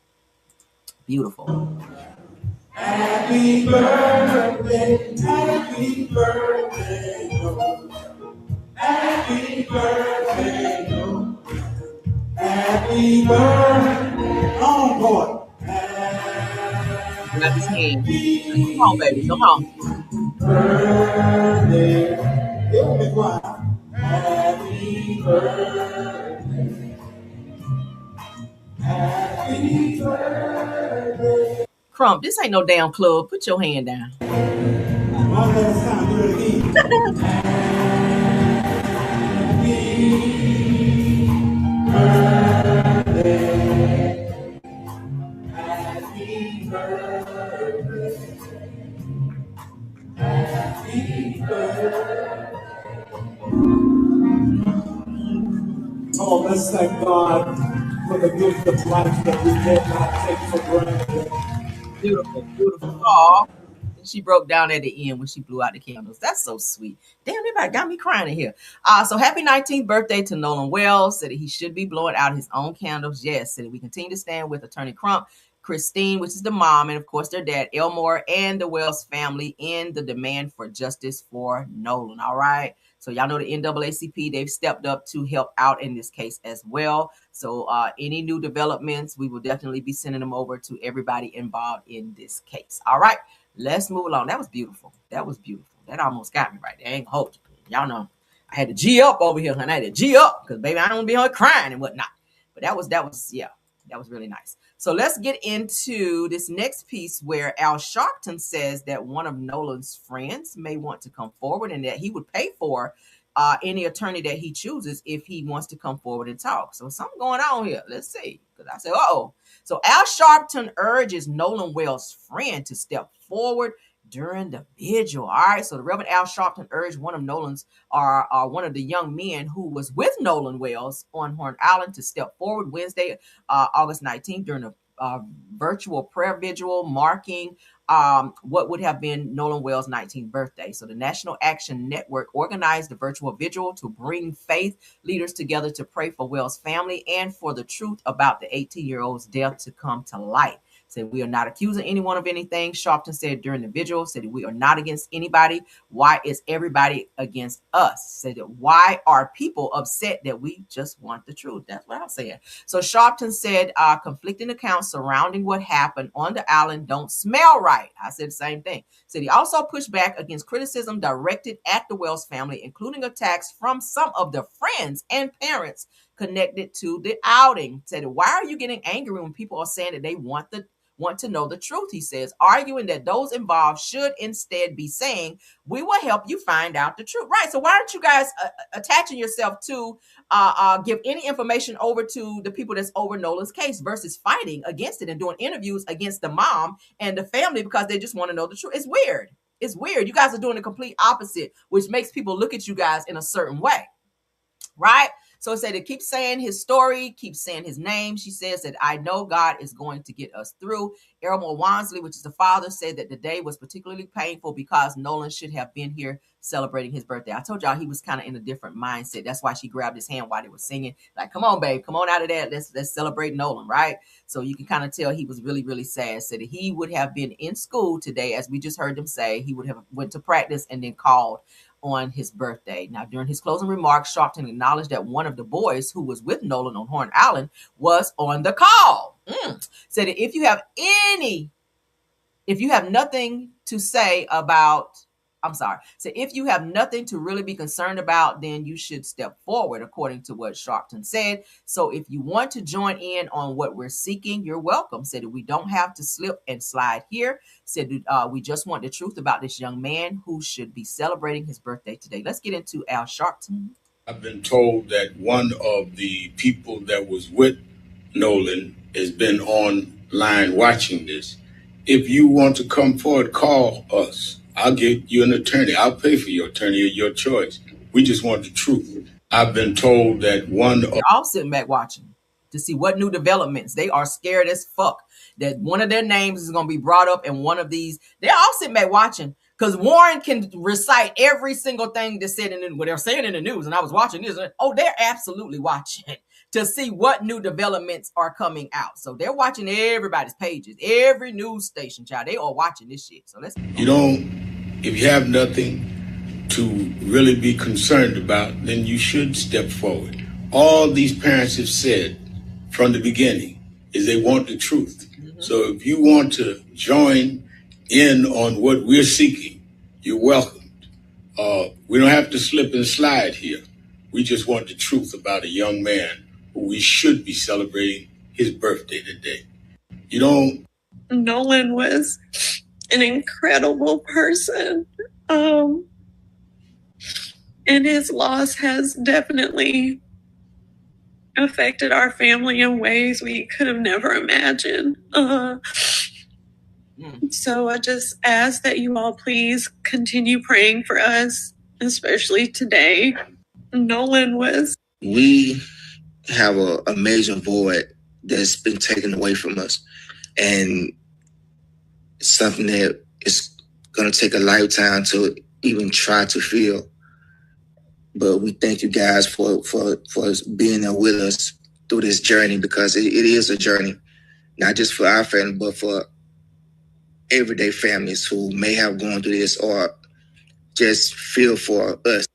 Beautiful. Happy birthday, happy birthday, Nolan. Happy birthday, Nolan. Happy birthday, on board. Grab his hand. Come on, baby. Come on. Birthday, it will be quiet. Happy birthday. Crump, this ain't no damn club. Put your hand down. One last time, do it again. Happy birthday. Happy birthday. Come on, let's thank God for the gift of life that we cannot take for granted. Beautiful, beautiful. Aw. She broke down at the end when she blew out the candles. That's so sweet. Damn, everybody got me crying in here. So happy 19th birthday to Nolan Wells. Said that he should be blowing out his own candles. Yes, said that we continue to stand with Attorney Crump, Christine, which is the mom, and of course their dad, Elmore, and the Wells family in the demand for justice for Nolan. All right. So y'all know the NAACP, they've stepped up to help out in this case as well. So any new developments, we will definitely be sending them over to everybody involved in this case. All right. Let's move along. That was beautiful. That was beautiful. That almost got me right there. I ain't gonna hold you. Y'all know I had to G up over here, honey. I had to G up because baby, I don't want to be on crying and whatnot. But that was yeah, that was really nice. So let's get into this next piece where Al Sharpton says that one of Nolan's friends may want to come forward and that he would pay for any attorney that he chooses if he wants to come forward and talk. So something going on here. Let's see. Because I said, uh-oh. So Al Sharpton urges Nolan Wells' friend to step forward during the vigil. All right. So the Reverend Al Sharpton urged one of Nolan's one of the young men who was with Nolan Wells on Horn Island to step forward Wednesday, August 19th during a virtual prayer vigil marking what would have been Nolan Wells' 19th birthday. So the National Action Network organized the virtual vigil to bring faith leaders together to pray for Wells' family and for the truth about the 18-year-old's death to come to light. Said we are not accusing anyone of anything. Sharpton said during the vigil, said we are not against anybody. Why is everybody against us? Said why are people upset that we just want the truth? That's what I'm saying. So Sharpton said conflicting accounts surrounding what happened on the island don't smell right. I said the same thing. Said he also pushed back against criticism directed at the Wells family, including attacks from some of the friends and parents connected to the outing. Said, why are you getting angry when people are saying that they want to know the truth? He says, arguing that those involved should instead be saying, we will help you find out the truth. Right. So why aren't you guys attaching yourself to give any information over to the people that's over Nolan's case versus fighting against it and doing interviews against the mom and the family because they just want to know the truth? It's weird. It's weird. You guys are doing the complete opposite, which makes people look at you guys in a certain way. Right. So it said it keeps saying his story, keeps saying his name. She says that I know God is going to get us through. Elmore Wansley, which is the father, said that the day was particularly painful because Nolan should have been here celebrating his birthday. I told y'all he was kind of in a different mindset. That's why she grabbed his hand while they were singing. Like, come on, babe, come on out of that. Let's celebrate Nolan, right? So you can kind of tell he was really, really sad. Said that he would have been in school today, as we just heard them say. He would have went to practice and then called on his birthday. Now, during his closing remarks, Sharpton acknowledged that one of the boys who was with Nolan on Horn Island was on the call. Said that if you have nothing to say about, so if you have nothing to really be concerned about, then you should step forward, according to what Sharpton said. So if you want to join in on what we're seeking, you're welcome. Said we don't have to slip and slide here. Said we just want the truth about this young man who should be celebrating his birthday today. Let's get into Al Sharpton. I've been told that one of the people that was with Nolan has been online watching this. If you want to come forward, call us. I'll get you an attorney. I'll pay for your attorney of your choice. We just want the truth. I've been told that they're all sitting back watching to see what new developments. They are scared as fuck that one of their names is going to be brought up in one of these. They're all sitting back watching because Warren can recite every single thing that's said what they're saying in the news. And I was watching this. Oh, they're absolutely watching to see what new developments are coming out. So they're watching everybody's pages, every news station, child. They are watching this shit. So if you have nothing to really be concerned about, then you should step forward. All these parents have said from the beginning is they want the truth. So if you want to join in on what we're seeking, you're welcomed. We don't have to slip and slide here. We just want the truth about a young man who we should be celebrating his birthday today. You don't. Nolan was an incredible person. And his loss has definitely affected our family in ways we could have never imagined. So I just ask that you all please continue praying for us, especially today. Nolan was. We have a major void that's been taken away from us. And it's something that is going to take a lifetime to even try to feel. But we thank you guys for being there with us through this journey, because it is a journey, not just for our family, but for everyday families who may have gone through this or just feel for us.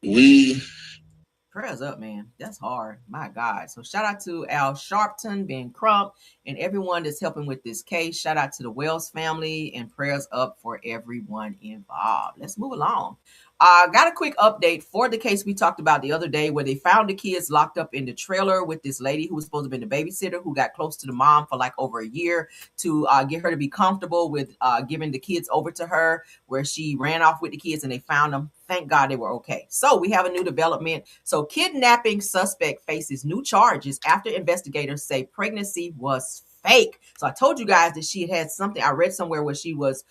Prayers up, man. That's hard. My God. So shout out to Al Sharpton, Ben Crump, and everyone that's helping with this case. Shout out to the Wells family and prayers up for everyone involved. Let's move along. Got a quick update for the case we talked about the other day where they found the kids locked up in the trailer with this lady who was supposed to be the babysitter who got close to the mom for like over a year to get her to be comfortable with giving the kids over to her, where she ran off with the kids and they found them. Thank God they were okay. So we have a new development. So kidnapping suspect faces new charges after investigators say pregnancy was fake. So I told you guys that she had something. I read somewhere where she was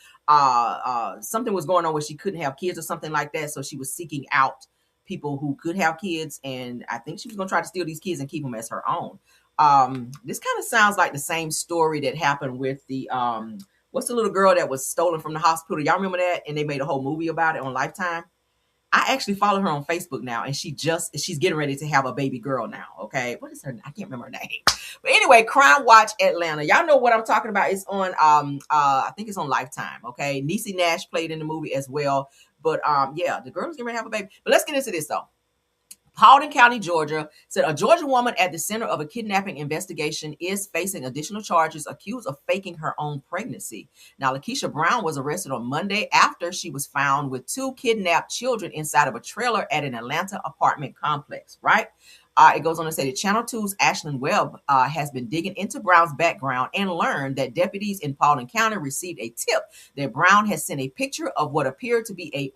something was going on where she couldn't have kids or something like that. So she was seeking out people who could have kids, and I think she was going to try to steal these kids and keep them as her own. This kind of sounds like the same story that happened with the what's the little girl that was stolen from the hospital? Y'all remember that? And they made a whole movie about it on Lifetime. I actually follow her on Facebook now, and she's getting ready to have a baby girl now. Okay, what is her? I can't remember her name. But anyway, Crime Watch Atlanta. Y'all know what I'm talking about. It's on I think it's on Lifetime. Okay, Niecy Nash played in the movie as well. But yeah, the girl is getting ready to have a baby. But let's get into this though. Paulding County, Georgia, said a Georgia woman at the center of a kidnapping investigation is facing additional charges accused of faking her own pregnancy. Now, Lakeisha Brown was arrested on Monday after she was found with 2 kidnapped children inside of a trailer at an Atlanta apartment complex, right? It goes on to say that Channel 2's Ashlyn Webb has been digging into Brown's background and learned that deputies in Paulding County received a tip that Brown has sent a picture of what appeared to be a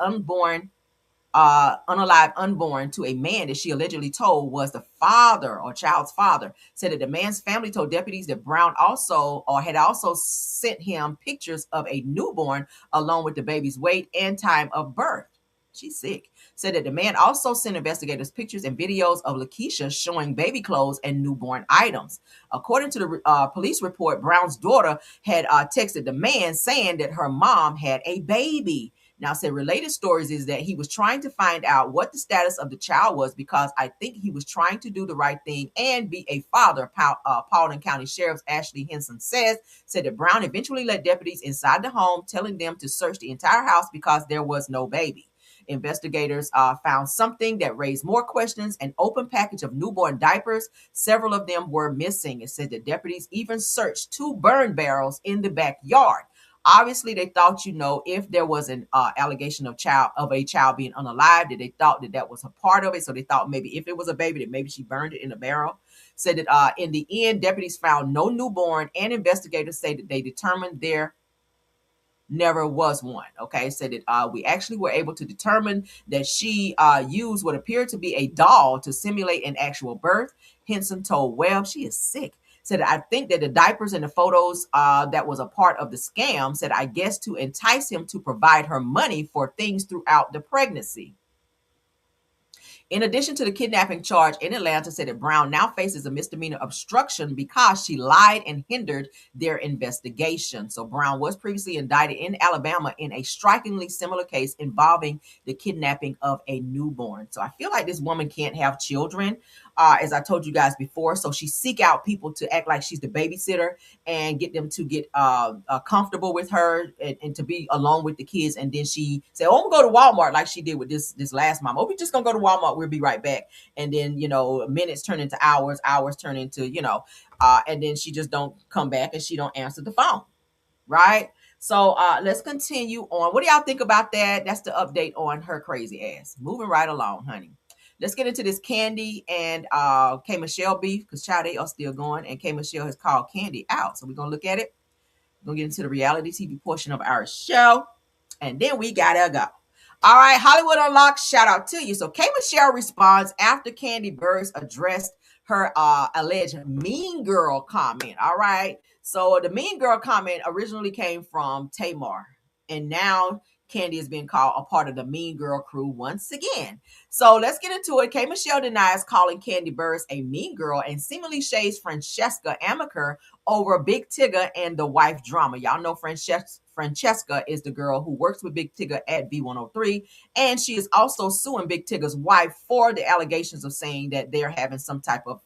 unalive unborn to a man that she allegedly told was the father or child's father. Said that the man's family told deputies that Brown had also sent him pictures of a newborn along with the baby's weight and time of birth. She's sick. Said that the man also sent investigators pictures and videos of Lakeisha showing baby clothes and newborn items. According to the police report, Brown's daughter had texted the man saying that her mom had a baby. Now, said related stories is that he was trying to find out what the status of the child was because I think he was trying to do the right thing and be a father. Paulding County Sheriff's Ashley Henson said that Brown eventually led deputies inside the home, telling them to search the entire house because there was no baby. Investigators found something that raised more questions, an open package of newborn diapers. Several of them were missing. It said that deputies even searched 2 burn barrels in the backyard. Obviously, they thought, if there was an allegation of a child being unalive, that they thought that was a part of it. So they thought maybe if it was a baby, that maybe she burned it in a barrel. Said that in the end, deputies found no newborn, and investigators say that they determined there never was one. Okay, said that we actually were able to determine that she used what appeared to be a doll to simulate an actual birth. Henson told Webb she is sick. Said, I think that the diapers and the photos that was a part of the scam, said, I guess to entice him to provide her money for things throughout the pregnancy. In addition to the kidnapping charge in Atlanta, said that Brown now faces a misdemeanor obstruction because she lied and hindered their investigation. So Brown was previously indicted in Alabama in a strikingly similar case involving the kidnapping of a newborn. So I feel like this woman can't have children, as I told you guys before. So she seek out people to act like she's the babysitter and get them to get comfortable with her and to be alone with the kids. And then she said, oh, I'm going to go to Walmart like she did with this last mom. Oh, we're just going to go to Walmart. We'll be right back. And then, minutes turn into hours turn into, and then she just don't come back and she don't answer the phone. Right. So let's continue on. What do y'all think about that? That's the update on her crazy ass. Moving right along, honey. Let's get into this Candy and K. Michelle beef because child, they are still going. And K. Michelle has called Candy out. So we're going to look at it. We're gonna get into the reality TV portion of our show, and then we gotta go. All right, Hollywood Unlocked, shout out to you. So K. Michelle responds after Kandi Burruss addressed her alleged mean girl comment. All right, so the mean girl comment originally came from Tamar, and now Kandi is being called a part of the mean girl crew once again. So let's get into it. K. Michelle denies calling Kandi Burruss a mean girl and seemingly shades Francesca Amaker over Big Tigger and the wife drama. Y'all know Francesca is the girl who works with Big Tigger at B103, and she is also suing Big Tigger's wife for the allegations of saying that they're having some type of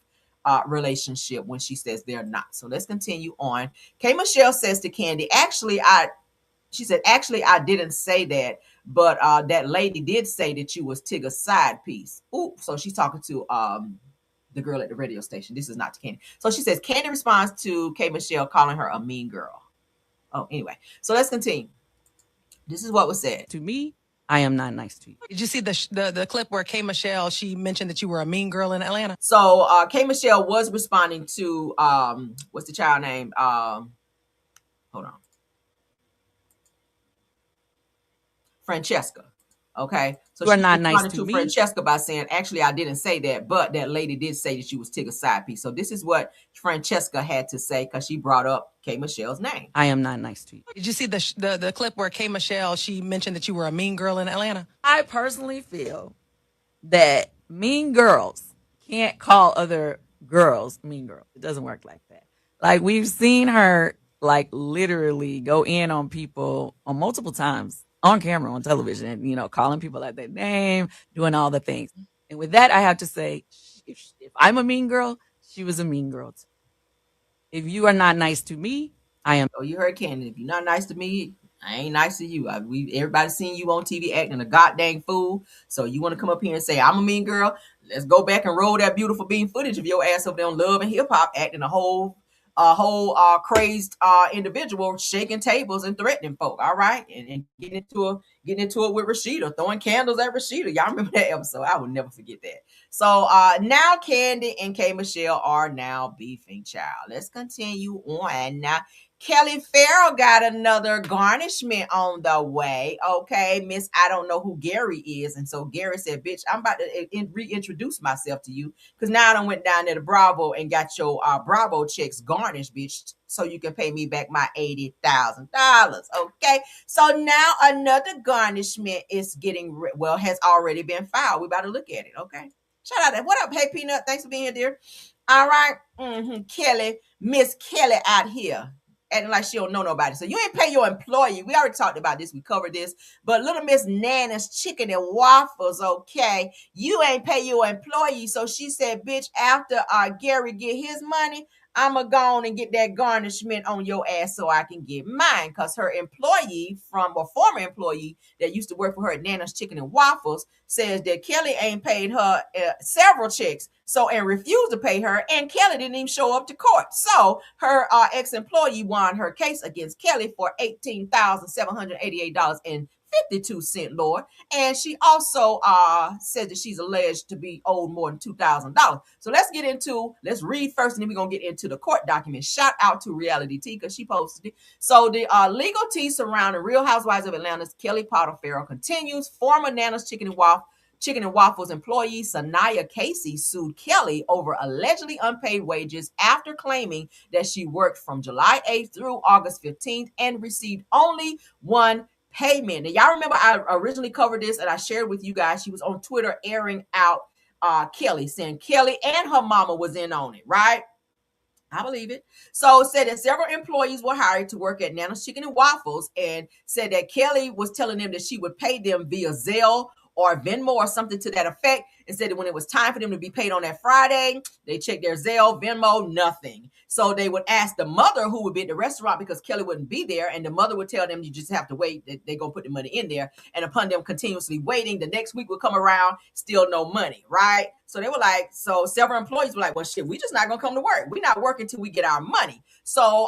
relationship when she says they're not. So let's continue on. K. Michelle says to Kandi, she said, actually, I didn't say that, but that lady did say that you was Tigger's side piece. Ooh, so she's talking to the girl at the radio station. This is not to Kandi. So she says, Kandi responds to K. Michelle calling her a mean girl. Oh, anyway. So let's continue. This is what was said. To me, I am not nice to you. Did you see the clip where K. Michelle, she mentioned that you were a mean girl in Atlanta? So K. Michelle was responding to, what's the child name? Hold on. Francesca. Okay, so you are she not nice responded to me. Francesca by saying, actually, I didn't say that, but that lady did say that she was Tigger's side piece. So this is what Francesca had to say because she brought up K. Michelle's name. I am not nice to you. Did you see the clip where K. Michelle, she mentioned that you were a mean girl in Atlanta? I personally feel that mean girls can't call other girls mean girls. It doesn't work like that. Like, we've seen her, like, literally go in on people on multiple times on camera, on television, and, you know, calling people out their name, doing all the things. And with that, I have to say, if I'm a mean girl, she was a mean girl too. If you are not nice to me, I am. Oh, you heard Candy. If you're not nice to me, I ain't nice to you. Everybody's seen you on TV acting a goddamn fool. So you want to come up here and say, I'm a mean girl? Let's go back and roll that beautiful bean footage of your ass up there on Love and Hip Hop acting a whole crazed individual, shaking tables and threatening folk. All right, and getting into it with Rashida, throwing candles at Rashida. Y'all remember that episode? I would never forget that. So now Kandi and K. Michelle are now beefing, child. Let's continue on now. Kelly Farrell got another garnishment on the way. Okay, Miss, I don't know who Gary is. And so Gary said, bitch, I'm about to reintroduce myself to you because now I done went down there to Bravo and got your Bravo checks garnished, bitch, so you can pay me back my $80,000. Okay, so now another garnishment is has already been filed. We about to look at it. Okay, shout out. What up, Hey Peanut? Thanks for being here, dear. All right, Kelly, Miss Kelly out here acting like she don't know nobody. So you ain't pay your employee. We already talked about this. We covered this. But little Miss Nana's chicken and waffles, okay, you ain't pay your employee. So she said, bitch, after Gary get his money, I'ma go on and get that garnishment on your ass so I can get mine. Because her employee former employee that used to work for her at Nana's Chicken and Waffles says that Kelly ain't paid her several checks. And refused to pay her, and Kelly didn't even show up to court. So her ex-employee won her case against Kelly for $18,788.52, Lord. And she also said that she's alleged to be owed more than $2,000. So let's read first, and then we're going to get into the court document. Shout out to Reality T because she posted it. So the legal tea surrounding Real Housewives of Atlanta's Kelly Potter Farrell continues. Former Nana's Chicken and Waffles employee Sanaya Casey sued Kelly over allegedly unpaid wages after claiming that she worked from July 8th through August 15th and received only one payment. Now, y'all remember I originally covered this and I shared with you guys. She was on Twitter airing out Kelly, saying Kelly and her mama was in on it, right? I believe it. So said that several employees were hired to work at Nana's Chicken and Waffles and said that Kelly was telling them that she would pay them via Zelle or Venmo or something to that effect, and said that when it was time for them to be paid on that Friday, they checked their Zelle, Venmo, nothing. So they would ask the mother who would be at the restaurant because Kelly wouldn't be there, and the mother would tell them you just have to wait. They're going to put the money in there. And upon them continuously waiting, the next week would come around, still no money, right? So they were like, so several employees were like, well, shit, we just not going to come to work. We're not working till we get our money. So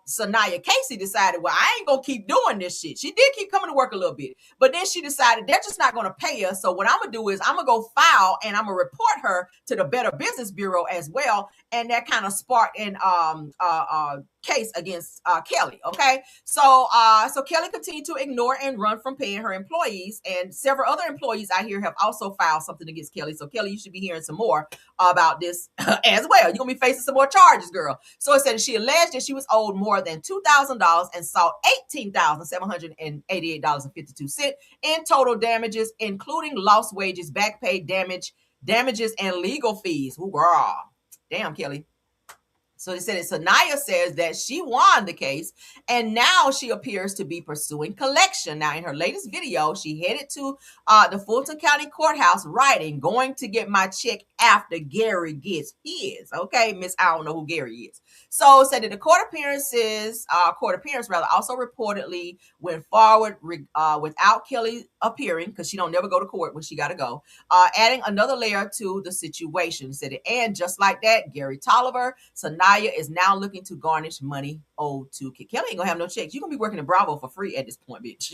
Sanaya Casey decided, well, I ain't going to keep doing this shit. She did keep coming to work a little bit, but then she decided they're just not going to pay us. So what I'm going to do is I'm going to go file and I'm going to report her to the Better Business Bureau as well. And that kind of sparked in case against Kelli. Okay, so Kelli continued to ignore and run from paying her employees, and several other employees I hear have also filed something against Kelli. So Kelli, you should be hearing some more about this as well. You're gonna be facing some more charges, girl. So it said she alleged that she was owed more than $2,000 and sought $18,788.52 in total damages, including lost wages, back pay, damages, and legal fees. Ooh, girl. Damn, Kelli. So they said Sanaya says that she won the case, and now she appears to be pursuing collection. Now, in her latest video, she headed to the Fulton County Courthouse writing, "Going to get my check after Gary gets his." Okay, Miss, I don't know who Gary is. So said that the court appearance also reportedly went forward without Kelli appearing, because she don't never go to court when she got to go, adding another layer to the situation. Said it, and just like that, Gary Tolliver, Sanaya is now looking to garnish money owed to Kelli. Ain't gonna have no checks. You're gonna be working at Bravo for free at this point, bitch.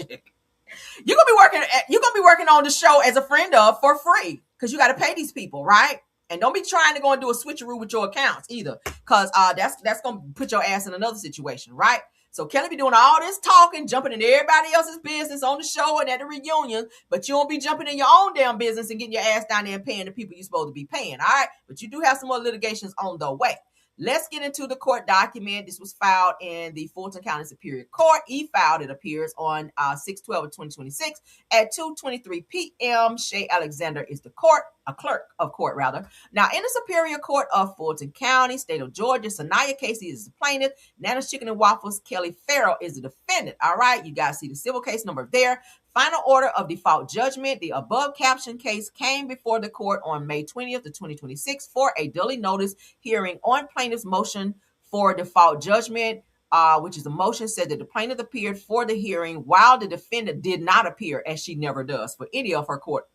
You're gonna be working on the show as a friend of for free, because you got to pay these people, right? And don't be trying to go and do a switcheroo with your accounts either, because that's gonna put your ass in another situation, right? So Kelli be doing all this talking, jumping into everybody else's business on the show and at the reunion, but you won't be jumping in your own damn business and getting your ass down there and paying the people you're supposed to be paying, all right? But you do have some more litigations on the way. Let's get into the court document. This was filed in the Fulton County Superior Court. E-filed, it appears, on 6/12/2026 at 2:23 p.m. Shay Alexander is the clerk of court, rather. Now, in the Superior Court of Fulton County, state of Georgia, Sanaya Casey is the plaintiff. Nana's Chicken and Waffles, Kelli Farrell is the defendant. All right, you guys see the civil case number there. Final order of default judgment. The above captioned case came before the court on May 20th, 2026 for a duly notice hearing on plaintiff's motion for default judgment, which is a motion said that the plaintiff appeared for the hearing while the defendant did not appear, as she never does for any of her court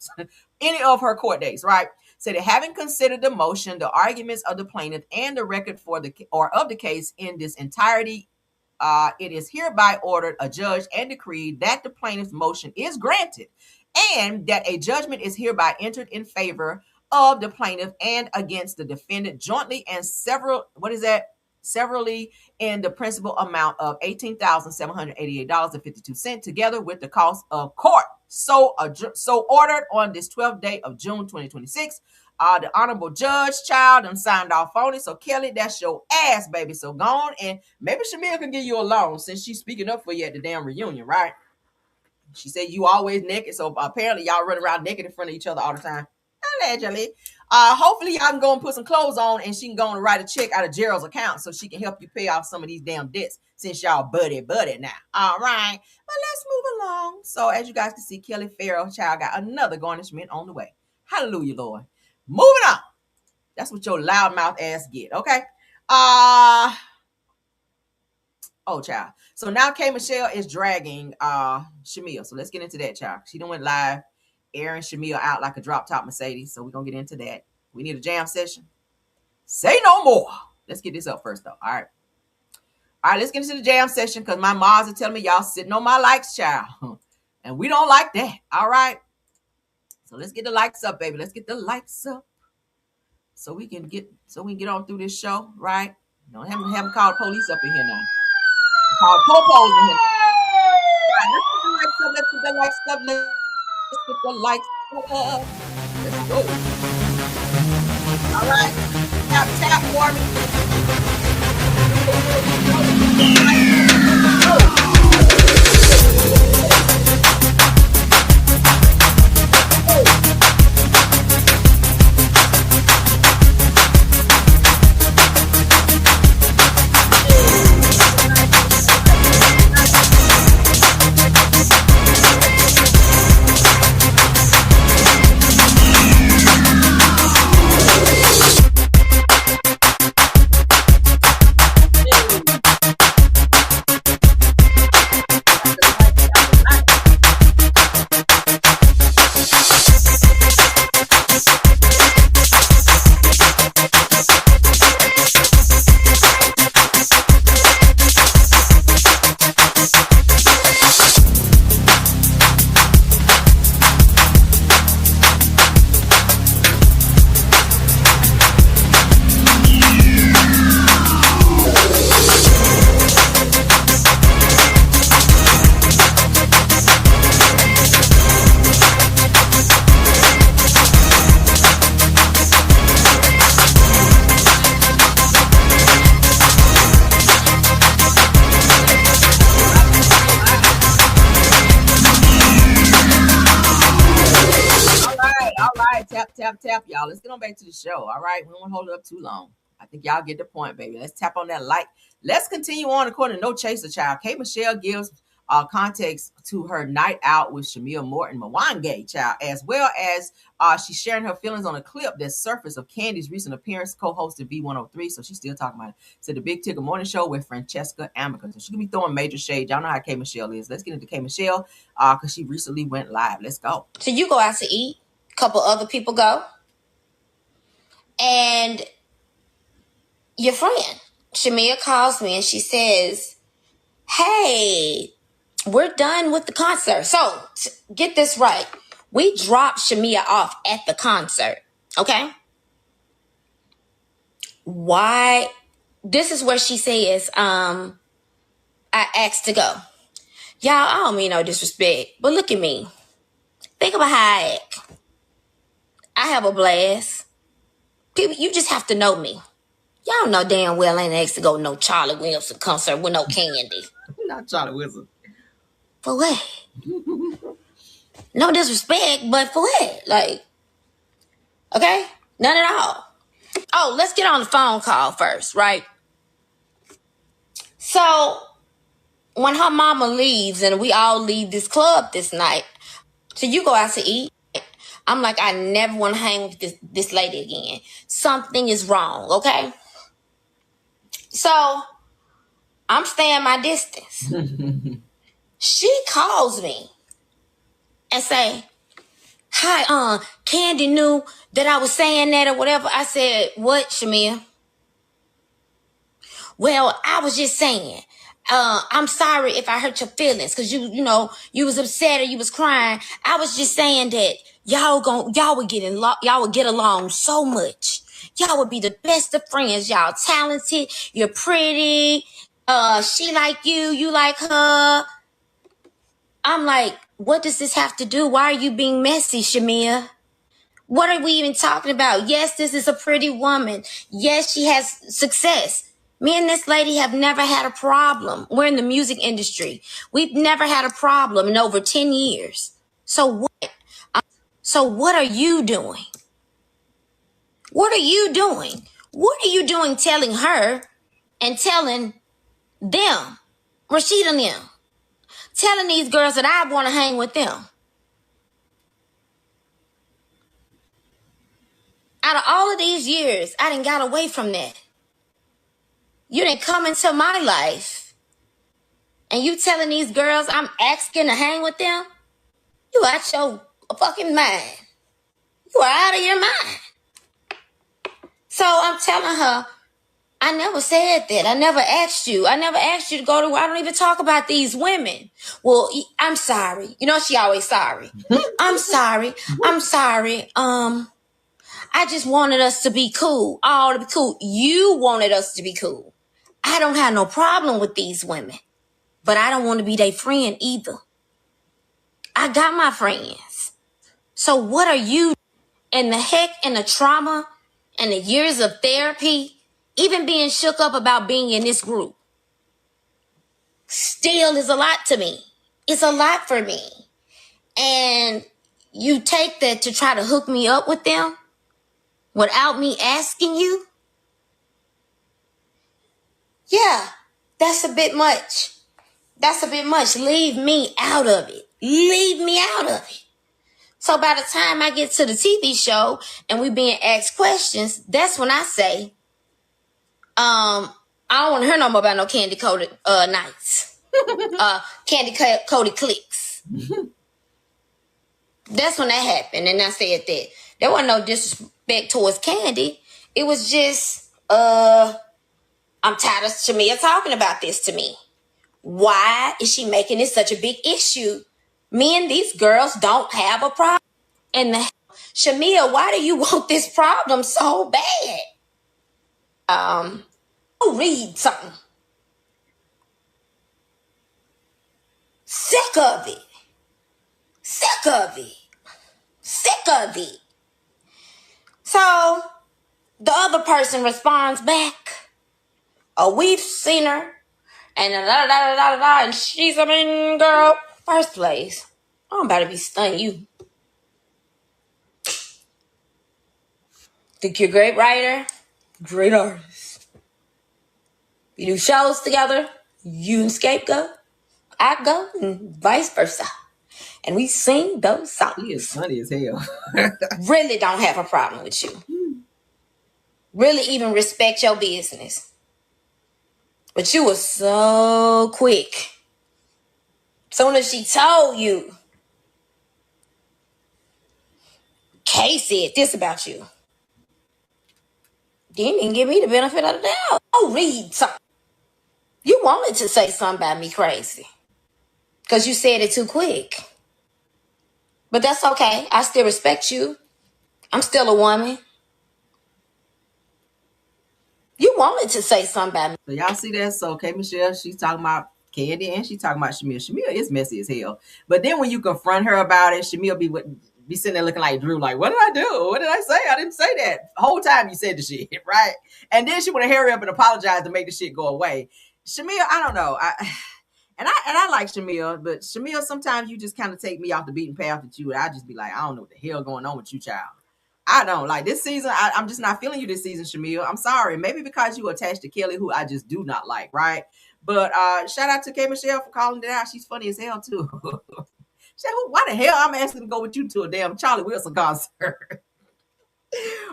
days, right? Said that having considered the motion, the arguments of the plaintiff, and the record of the case in this entirety, it is hereby ordered, adjudged, and decreed that the plaintiff's motion is granted, and that a judgment is hereby entered in favor of the plaintiff and against the defendant jointly and severally in the principal amount of $18,788.52 together with the cost of court. So ordered on this 12th day of June 2026. The honorable judge, child, and signed off on it. So Kelli, that's your ass, baby. So go on, and maybe Shamil can give you a loan since she's speaking up for you at the damn reunion, right? She said you always naked, so apparently y'all run around naked in front of each other all the time. Allegedly. Hopefully y'all can go and put some clothes on, and she can go and write a check out of Gerald's account so she can help you pay off some of these damn debts since y'all buddy now. All right, but let's move along. So as you guys can see, Kelli Farrell, child, got another garnishment on the way. Hallelujah, Lord. Moving on. That's what your loudmouth ass get, okay? Oh, child. So now K. Michelle is dragging Shamil. So let's get into that, child. She done went live, airing Shamil out like a drop-top Mercedes. So we're going to get into that. We need a jam session. Say no more. Let's get this up first, though. All right. All right, let's get into the jam session, because my moms are telling me y'all sitting on my likes, child. And we don't like that. All right. So let's get the likes up, baby. Let's get the likes up. So we can get on through this show, right? Don't have called police up in here now. Call popos in here. Right, let's get the likes up. Let's get the likes up. Let's go. All right. Tap for me. Let's get on back to the show. All right. We don't want to hold it up too long. I think y'all get the point, baby. Let's tap on that like. Let's continue on according to No Chaser Child. K. Michelle gives context to her night out with Shamia Morton Mwange, child, as well as she's sharing her feelings on a clip that surfaced of Candy's recent appearance co-hosted V103. So she's still talking about it. So the Big Ticket Morning Show with Francesca Amica. So she can be throwing major shade. Y'all know how K. Michelle is. Let's get into K. Michelle because she recently went live. Let's go. So you go out to eat. A couple other people go. And your friend, Shamia, calls me and she says, hey, we're done with the concert. So get this right. We dropped Shamia off at the concert. Okay? Why? This is where she says, I asked to go. Y'all, I don't mean no disrespect, but look at me. Think about how I act. I have a blast. People, you just have to know me. Y'all know damn well I ain't asked to go to no Charlie Wilson concert with no Candy. Not Charlie Wilson. For what? No disrespect, but for what? Like, okay? None at all. Oh, let's get on the phone call first, right? So, when her mama leaves and we all leave this club this night, so you go out to eat. I'm like, I never want to hang with this lady again. Something is wrong, okay? So, I'm staying my distance. She calls me and say, hi, Candy knew that I was saying that or whatever. I said, what, Shamia? Well, I was just saying, I'm sorry if I hurt your feelings because you was upset or you was crying. I was just saying that y'all would get along so much. Y'all would be the best of friends. Y'all talented. You're pretty. She like you. You like her. I'm like, what does this have to do? Why are you being messy, Shamia? What are we even talking about? Yes, this is a pretty woman. Yes, she has success. Me and this lady have never had a problem. We're in the music industry. We've never had a problem in over 10 years. So what? What are you doing? What are you doing? What are you doing telling her and telling them, Rashid and them, telling these girls that I want to hang with them? Out of all of these years, I done got away from that. You didn't come into my life. And you telling these girls I'm asking to hang with them? You out your fucking mind. You are out of your mind. So I'm telling her, I never said that. I never asked you. I never asked you to go to, I don't even talk about these women. Well, I'm sorry. You know, she always sorry. I'm sorry. I'm sorry. I just wanted us to be cool. All to be cool. You wanted us to be cool. I don't have no problem with these women. But I don't want to be their friend either. I got my friends. So what are you? And the heck and the trauma and the years of therapy, even being shook up about being in this group, still is a lot to me. It's a lot for me. And you take that to try to hook me up with them without me asking you? Yeah, that's a bit much. That's a bit much. Leave me out of it. Leave me out of it. So by the time I get to the TV show and we being asked questions, that's when I say, I don't want to hear no more about no candy coated nights. Candy coated clicks. That's when that happened. And I said that there wasn't no disrespect towards Candy. It was just, I'm tired of Shamia talking about this to me. Why is she making it such a big issue? Me and these girls don't have a problem. And Shamia, why do you want this problem so bad? Read something. Sick of it. Sick of it. Sick of it. So the other person responds back. Oh, we've seen her. And and she's a mean girl. First place, I'm about to be stunning you. Think you're a great writer, great artist. We do shows together. You and Scapegoat, I go, and vice versa. And we sing those songs. He is funny as hell. Really don't have a problem with you. Really even respect your business. But you were so quick. Soon as she told you, Kay said this about you, didn't even give me the benefit of the doubt. Oh, read something. You wanted to say something about me crazy. Because you said it too quick. But that's okay. I still respect you. I'm still a woman. You wanted to say something about me. So y'all see that? So K Michelle, she's talking about Candy and she's talking about Shamil. Shamil is messy as hell. But then when you confront her about it, Shamil be sitting there looking like Drew, like, what did I do? What did I say? I didn't say that. The whole time you said the shit, right? And then she want to hurry up and apologize to make the shit go away. Shamil, I don't know. I like Shamil, but Shamil, sometimes you just kind of take me off the beaten path with you, and I just be like, I don't know what the hell going on with you, child. I don't like this season. I'm just not feeling you this season, Shamil. I'm sorry. Maybe because you attached to Kelli, who I just do not like, right? But shout out to K Michelle for calling it out. She's funny as hell too. She said, why the hell I'm asking to go with you to a damn Charlie Wilson concert?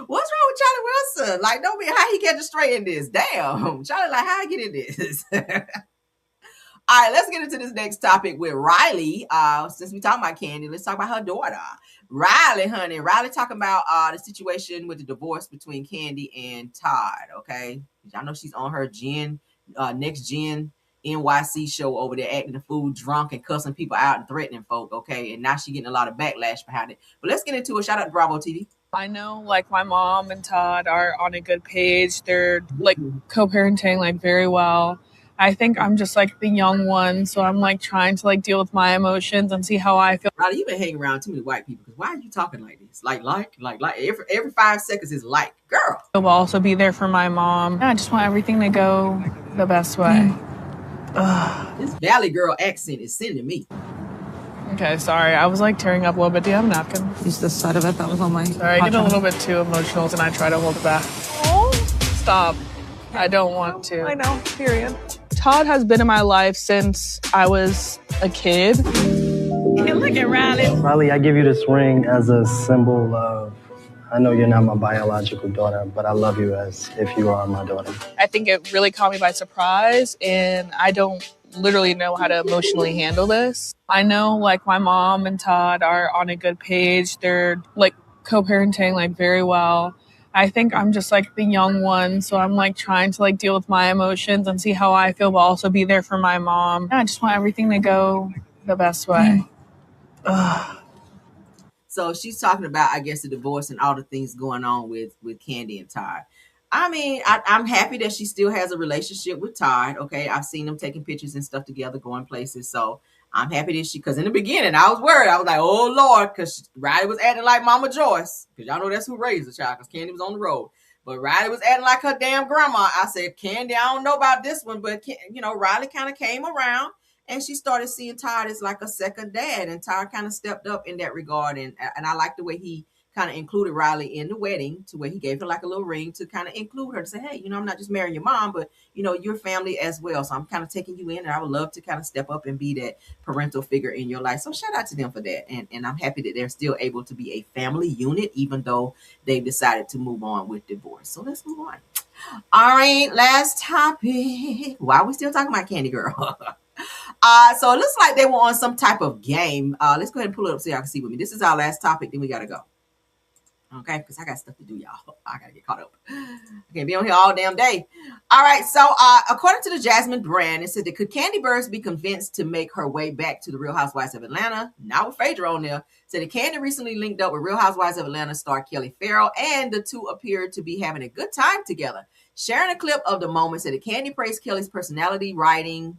What's wrong with Charlie Wilson? Like, don't be how he get straight in this. Damn. Charlie, like, how I get in this? All right, let's get into this next topic with Riley. Since we talking about Candy, let's talk about her daughter. Riley, honey. Riley talking about the situation with the divorce between Candy and Todd, okay? Y'all know she's on her next gen NYC show over there acting the fool drunk and cussing people out and threatening folk, okay? And now she's getting a lot of backlash behind it. But let's get into it. Shout out to Bravo TV. I know, like, my mom and Todd are on a good page. They're, like, co-parenting, like, very well. I think I'm just, like, the young one, so I'm, like, trying to, like, deal with my emotions and see how I feel. Riley, you've been hanging around too many white people, because why are you talking like this? Like, every 5 seconds is like, girl. I'll also be there for my mom. I just want everything to go the best way. This Valley girl accent is sending me. Okay, sorry. I was, like, tearing up a little bit. Do you have a napkin? Use this side of it. That was on my... Sorry, I get a little bit too emotional, and I try to hold it back. Oh, stop. I don't want to. I know, period. Todd has been in my life since I was a kid. Hey, look at Riley. Riley, I give you this ring as a symbol of, I know you're not my biological daughter, but I love you as if you are my daughter. I think it really caught me by surprise, and I don't literally know how to emotionally handle this. I know, like, my mom and Todd are on a good page. They're, like, co-parenting, like, very well. I think I'm just, like, the young one, so I'm, like, trying to, like, deal with my emotions and see how I feel, but also be there for my mom. I just want everything to go the best way. So she's talking about, I guess, the divorce and all the things going on with Candy and Todd. I mean, I'm happy that she still has a relationship with Todd. Okay, I've seen them taking pictures and stuff together, going places. So I'm happy that because in the beginning I was worried. I was like, oh Lord, because Riley was acting like Mama Joyce, because y'all know that's who raised the child, because Candy was on the road. But Riley was acting like her damn grandma. I said, Candy, I don't know about this one, but Riley kind of came around. And she started seeing Todd as like a second dad, and Todd kind of stepped up in that regard. And I like the way he kind of included Riley in the wedding, to where he gave her like a little ring to kind of include her, to say, hey, I'm not just marrying your mom, but your family as well. So I'm kind of taking you in, and I would love to kind of step up and be that parental figure in your life. So shout out to them for that. And I'm happy that they're still able to be a family unit, even though they've decided to move on with divorce. So let's move on. All right, last topic. Why are we still talking about Candy Girl? So it looks like they were on some type of game. Let's go ahead and pull it up so y'all can see with me. This is our last topic, then we gotta go. Okay, because I got stuff to do, y'all. I gotta get caught up. I can't be on here all damn day. All right, so according to the Jasmine brand, it said that could Candy Burst be convinced to make her way back to the Real Housewives of Atlanta? Now with Phaedra on there. Said that Candy recently linked up with Real Housewives of Atlanta star Kelli Farrell, and the two appeared to be having a good time together. Sharing a clip of the moment, said that Candy praised Kelly's personality, writing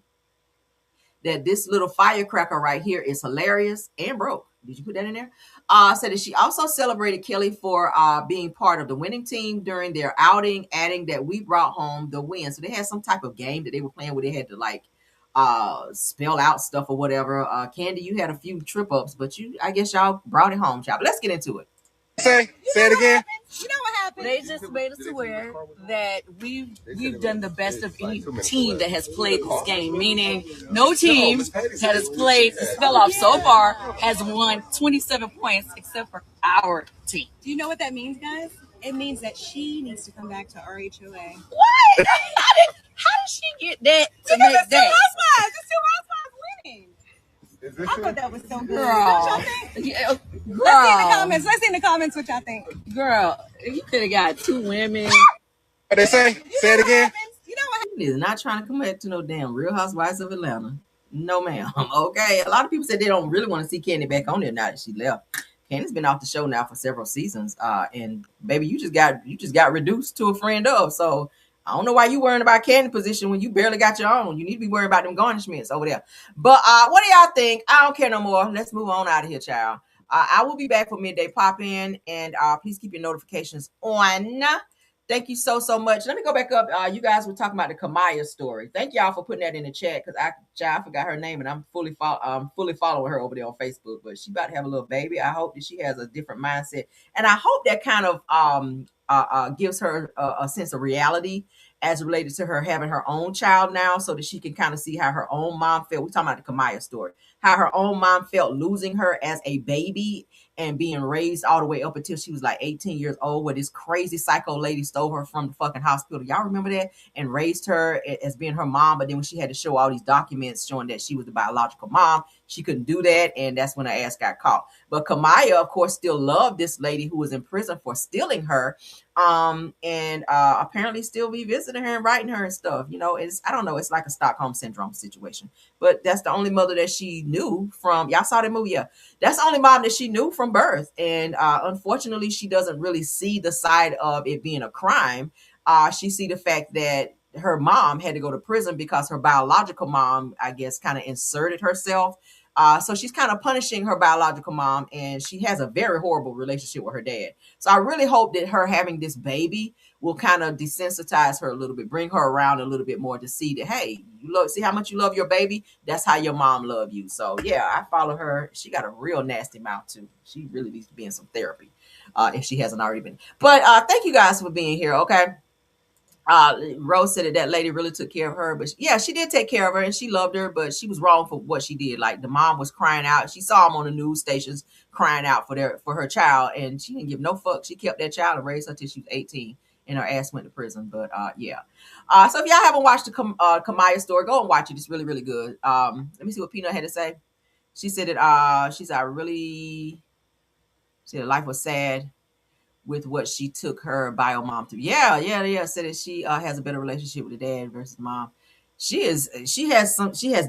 that this little firecracker right here is hilarious and broke. Did you put that in there? Said that she also celebrated Kelli for being part of the winning team during their outing, adding that we brought home the win. So they had some type of game that they were playing where they had to like spell out stuff or whatever. Candy, you had a few trip ups, but I guess y'all brought it home, child. But let's get into it. Say it again. You know what happened? They just made us aware that we've done the best of any team that has played this game, meaning no team that has played the spell-off so far has won 27 points except for our team. Do you know what that means, guys? It means that she needs to come back to RHOA. What? How did she get that to make It's that? It's two housewives winning. I thought that was so good. What y'all think? Yeah, girl. Let's see in the comments. Let's see in the comments what y'all think. Girl, you could have got 2 women. What they say? Say it again. You know what Is not trying to come back to no damn Real Housewives of Atlanta. No, ma'am. Okay. A lot of people said they don't really want to see Candy back on there now that she left. Candy's been off the show now for several seasons. And baby, you just got reduced to a friend of. So I don't know why you worrying about Candy position when you barely got your own. You need to be worried about them garnishments over there. But what do y'all think? I don't care no more. Let's move on out of here, child. I will be back for Midday Pop-In, and please keep your notifications on. Thank you so much. Let me go back up. You guys were talking about the Kamaya story. Thank y'all for putting that in the chat, because I forgot her name, and I'm fully following her over there on Facebook. But she about to have a little baby. I hope that she has a different mindset, and I hope that kind of gives her a sense of reality as related to her having her own child now, so that she can kind of see how her own mom felt. We're talking about the Kamaya story, how her own mom felt losing her as a baby and being raised all the way up until she was like 18 years old, where this crazy psycho lady stole her from the fucking hospital. Y'all remember that? And raised her as being her mom. But then when she had to show all these documents showing that she was the biological mom, she couldn't do that. And that's when her ass got caught. But Kamaya, of course, still loved this lady who was in prison for stealing her. And apparently still be visiting her and writing her and stuff. You know, I don't know. It's like a Stockholm Syndrome situation. But that's the only mother that she knew from. Y'all saw that movie? Yeah. That's the only mom that she knew from birth. And unfortunately, she doesn't really see the side of it being a crime. She see the fact that her mom had to go to prison because her biological mom, I guess, kind of inserted herself. So she's kind of punishing her biological mom, and she has a very horrible relationship with her dad. So I really hope that her having this baby will kind of desensitize her a little bit, bring her around a little bit more to see that, hey, see how much you love your baby? That's how your mom love you. So yeah, I follow her. She got a real nasty mouth too. She really needs to be in some therapy if she hasn't already been. But thank you guys for being here. Okay. Rose said that lady really took care of her, but yeah, she did take care of her and she loved her, but she was wrong for what she did. Like, the mom was crying out. She saw them on the news stations crying out for her child, and she didn't give no fuck. She kept that child and raised her till she was 18, and her ass went to prison. But yeah. So if y'all haven't watched the Kamaya story, go and watch it. It's really, really good. Let me see what Peanut had to say. She said that she said life was sad with what she took her bio mom through. Yeah. Said that she has a better relationship with the dad versus mom. She has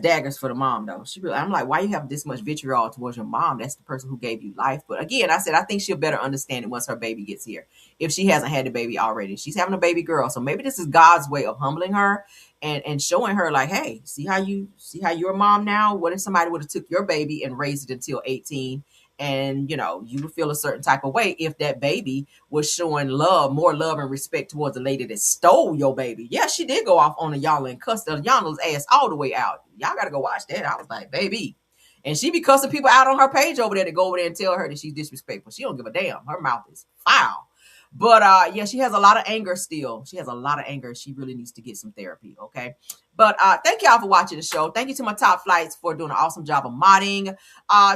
daggers for the mom though. I'm like, why you have this much vitriol towards your mom? That's the person who gave you life. But again, I said I think she'll better understand it once her baby gets here. If she hasn't had the baby already, she's having a baby girl. So maybe this is God's way of humbling her and showing her like, hey, see how you're a mom now? What if somebody would have took your baby and raised it until 18? And, you would feel a certain type of way if that baby was showing more love and respect towards the lady that stole your baby. Yeah, she did go off on Iyanla and cussed Iyanla's ass all the way out. Y'all got to go watch that. I was like, baby. And she be cussing people out on her page over there to go over there and tell her that she's disrespectful. She don't give a damn. Her mouth is foul. But yeah, she has a lot of anger still. She has a lot of anger. She really needs to get some therapy, okay? But thank y'all for watching the show. Thank you to my top flights for doing an awesome job of modding.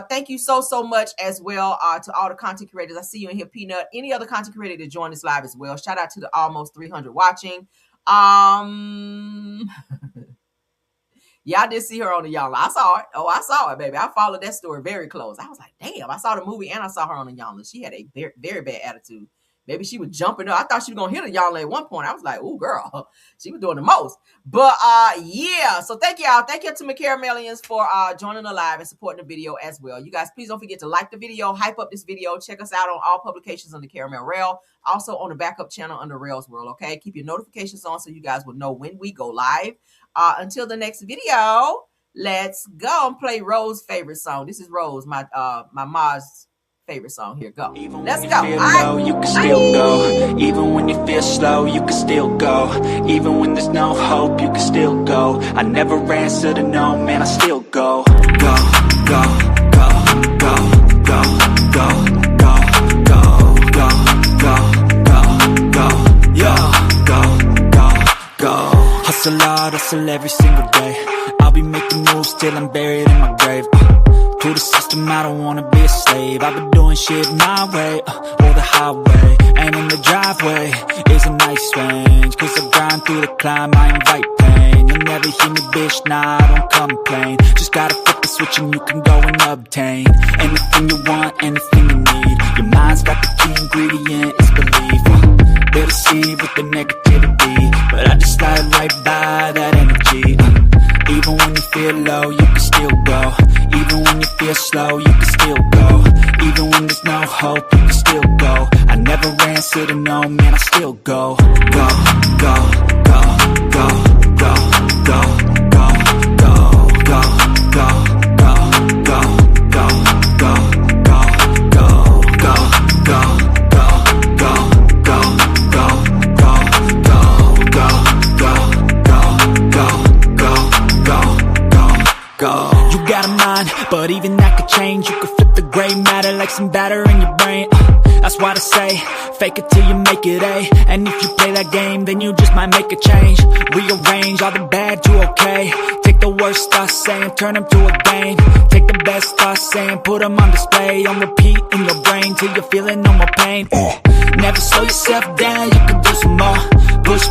Thank you so much as well to all the content creators. I see you in here, Peanut. Any other content creator to join this live as well. Shout out to the almost 300 watching. Yeah, I did see her on the Iyanla. I saw it. Oh, I saw it, baby. I followed that story very close. I was like, damn, I saw the movie and I saw her on the Iyanla. She had a very, very bad attitude. Maybe she was jumping up. I thought she was going to hit a Iyanla at one point. I was like, ooh, girl, she was doing the most. But yeah, so thank y'all. Thank you to my Caramelians for joining the live and supporting the video as well. You guys, please don't forget to like the video, hype up this video. Check us out on all publications under Caramel Rail. Also on the backup channel under Rail's World, okay? Keep your notifications on so you guys will know when we go live. Until the next video, let's go and play Rose's favorite song. This is Rose, my Ma's favorite song. Here, go. Let's go. You can still go. Even when you feel slow, you can still go. Even when there's no hope, you can still go. I never answer to no, man, I still go. Go, go, go, go, go, go, go, go. hustle every single day. I'll be making moves till I'm buried in my grave. To the system, I don't wanna be a slave. I've been doing shit my way, or the highway. And in the driveway is a nice range, cause I grind through the climb, I invite pain. You'll never hear me, bitch, nah, I don't complain. Just gotta flip the switch and you can go and obtain anything you want, anything you need. Your mind's got the key ingredient, it's belief. They'll deceive with the negativity, but I just slide right by that energy. Even when you feel low, you can still go. Even when you feel slow, you can still go. Even when there's no hope, you can still go. I never answer to no, man, I still go. Go, go, go, go, go, go, go, go, go, go, go, go, go, go, go, go, go, You got a mind, but even that could change. You could flip the gray matter like some batter in your brain. That's why I say, fake it till you make it A. And if you play that game, then you just might make a change. Rearrange all the bad to okay. Take the worst thoughts saying, turn them to a game. Take the best thoughts saying, put them on display. On repeat in your brain till you're feeling no more pain. Never slow yourself down, you can do some more. Push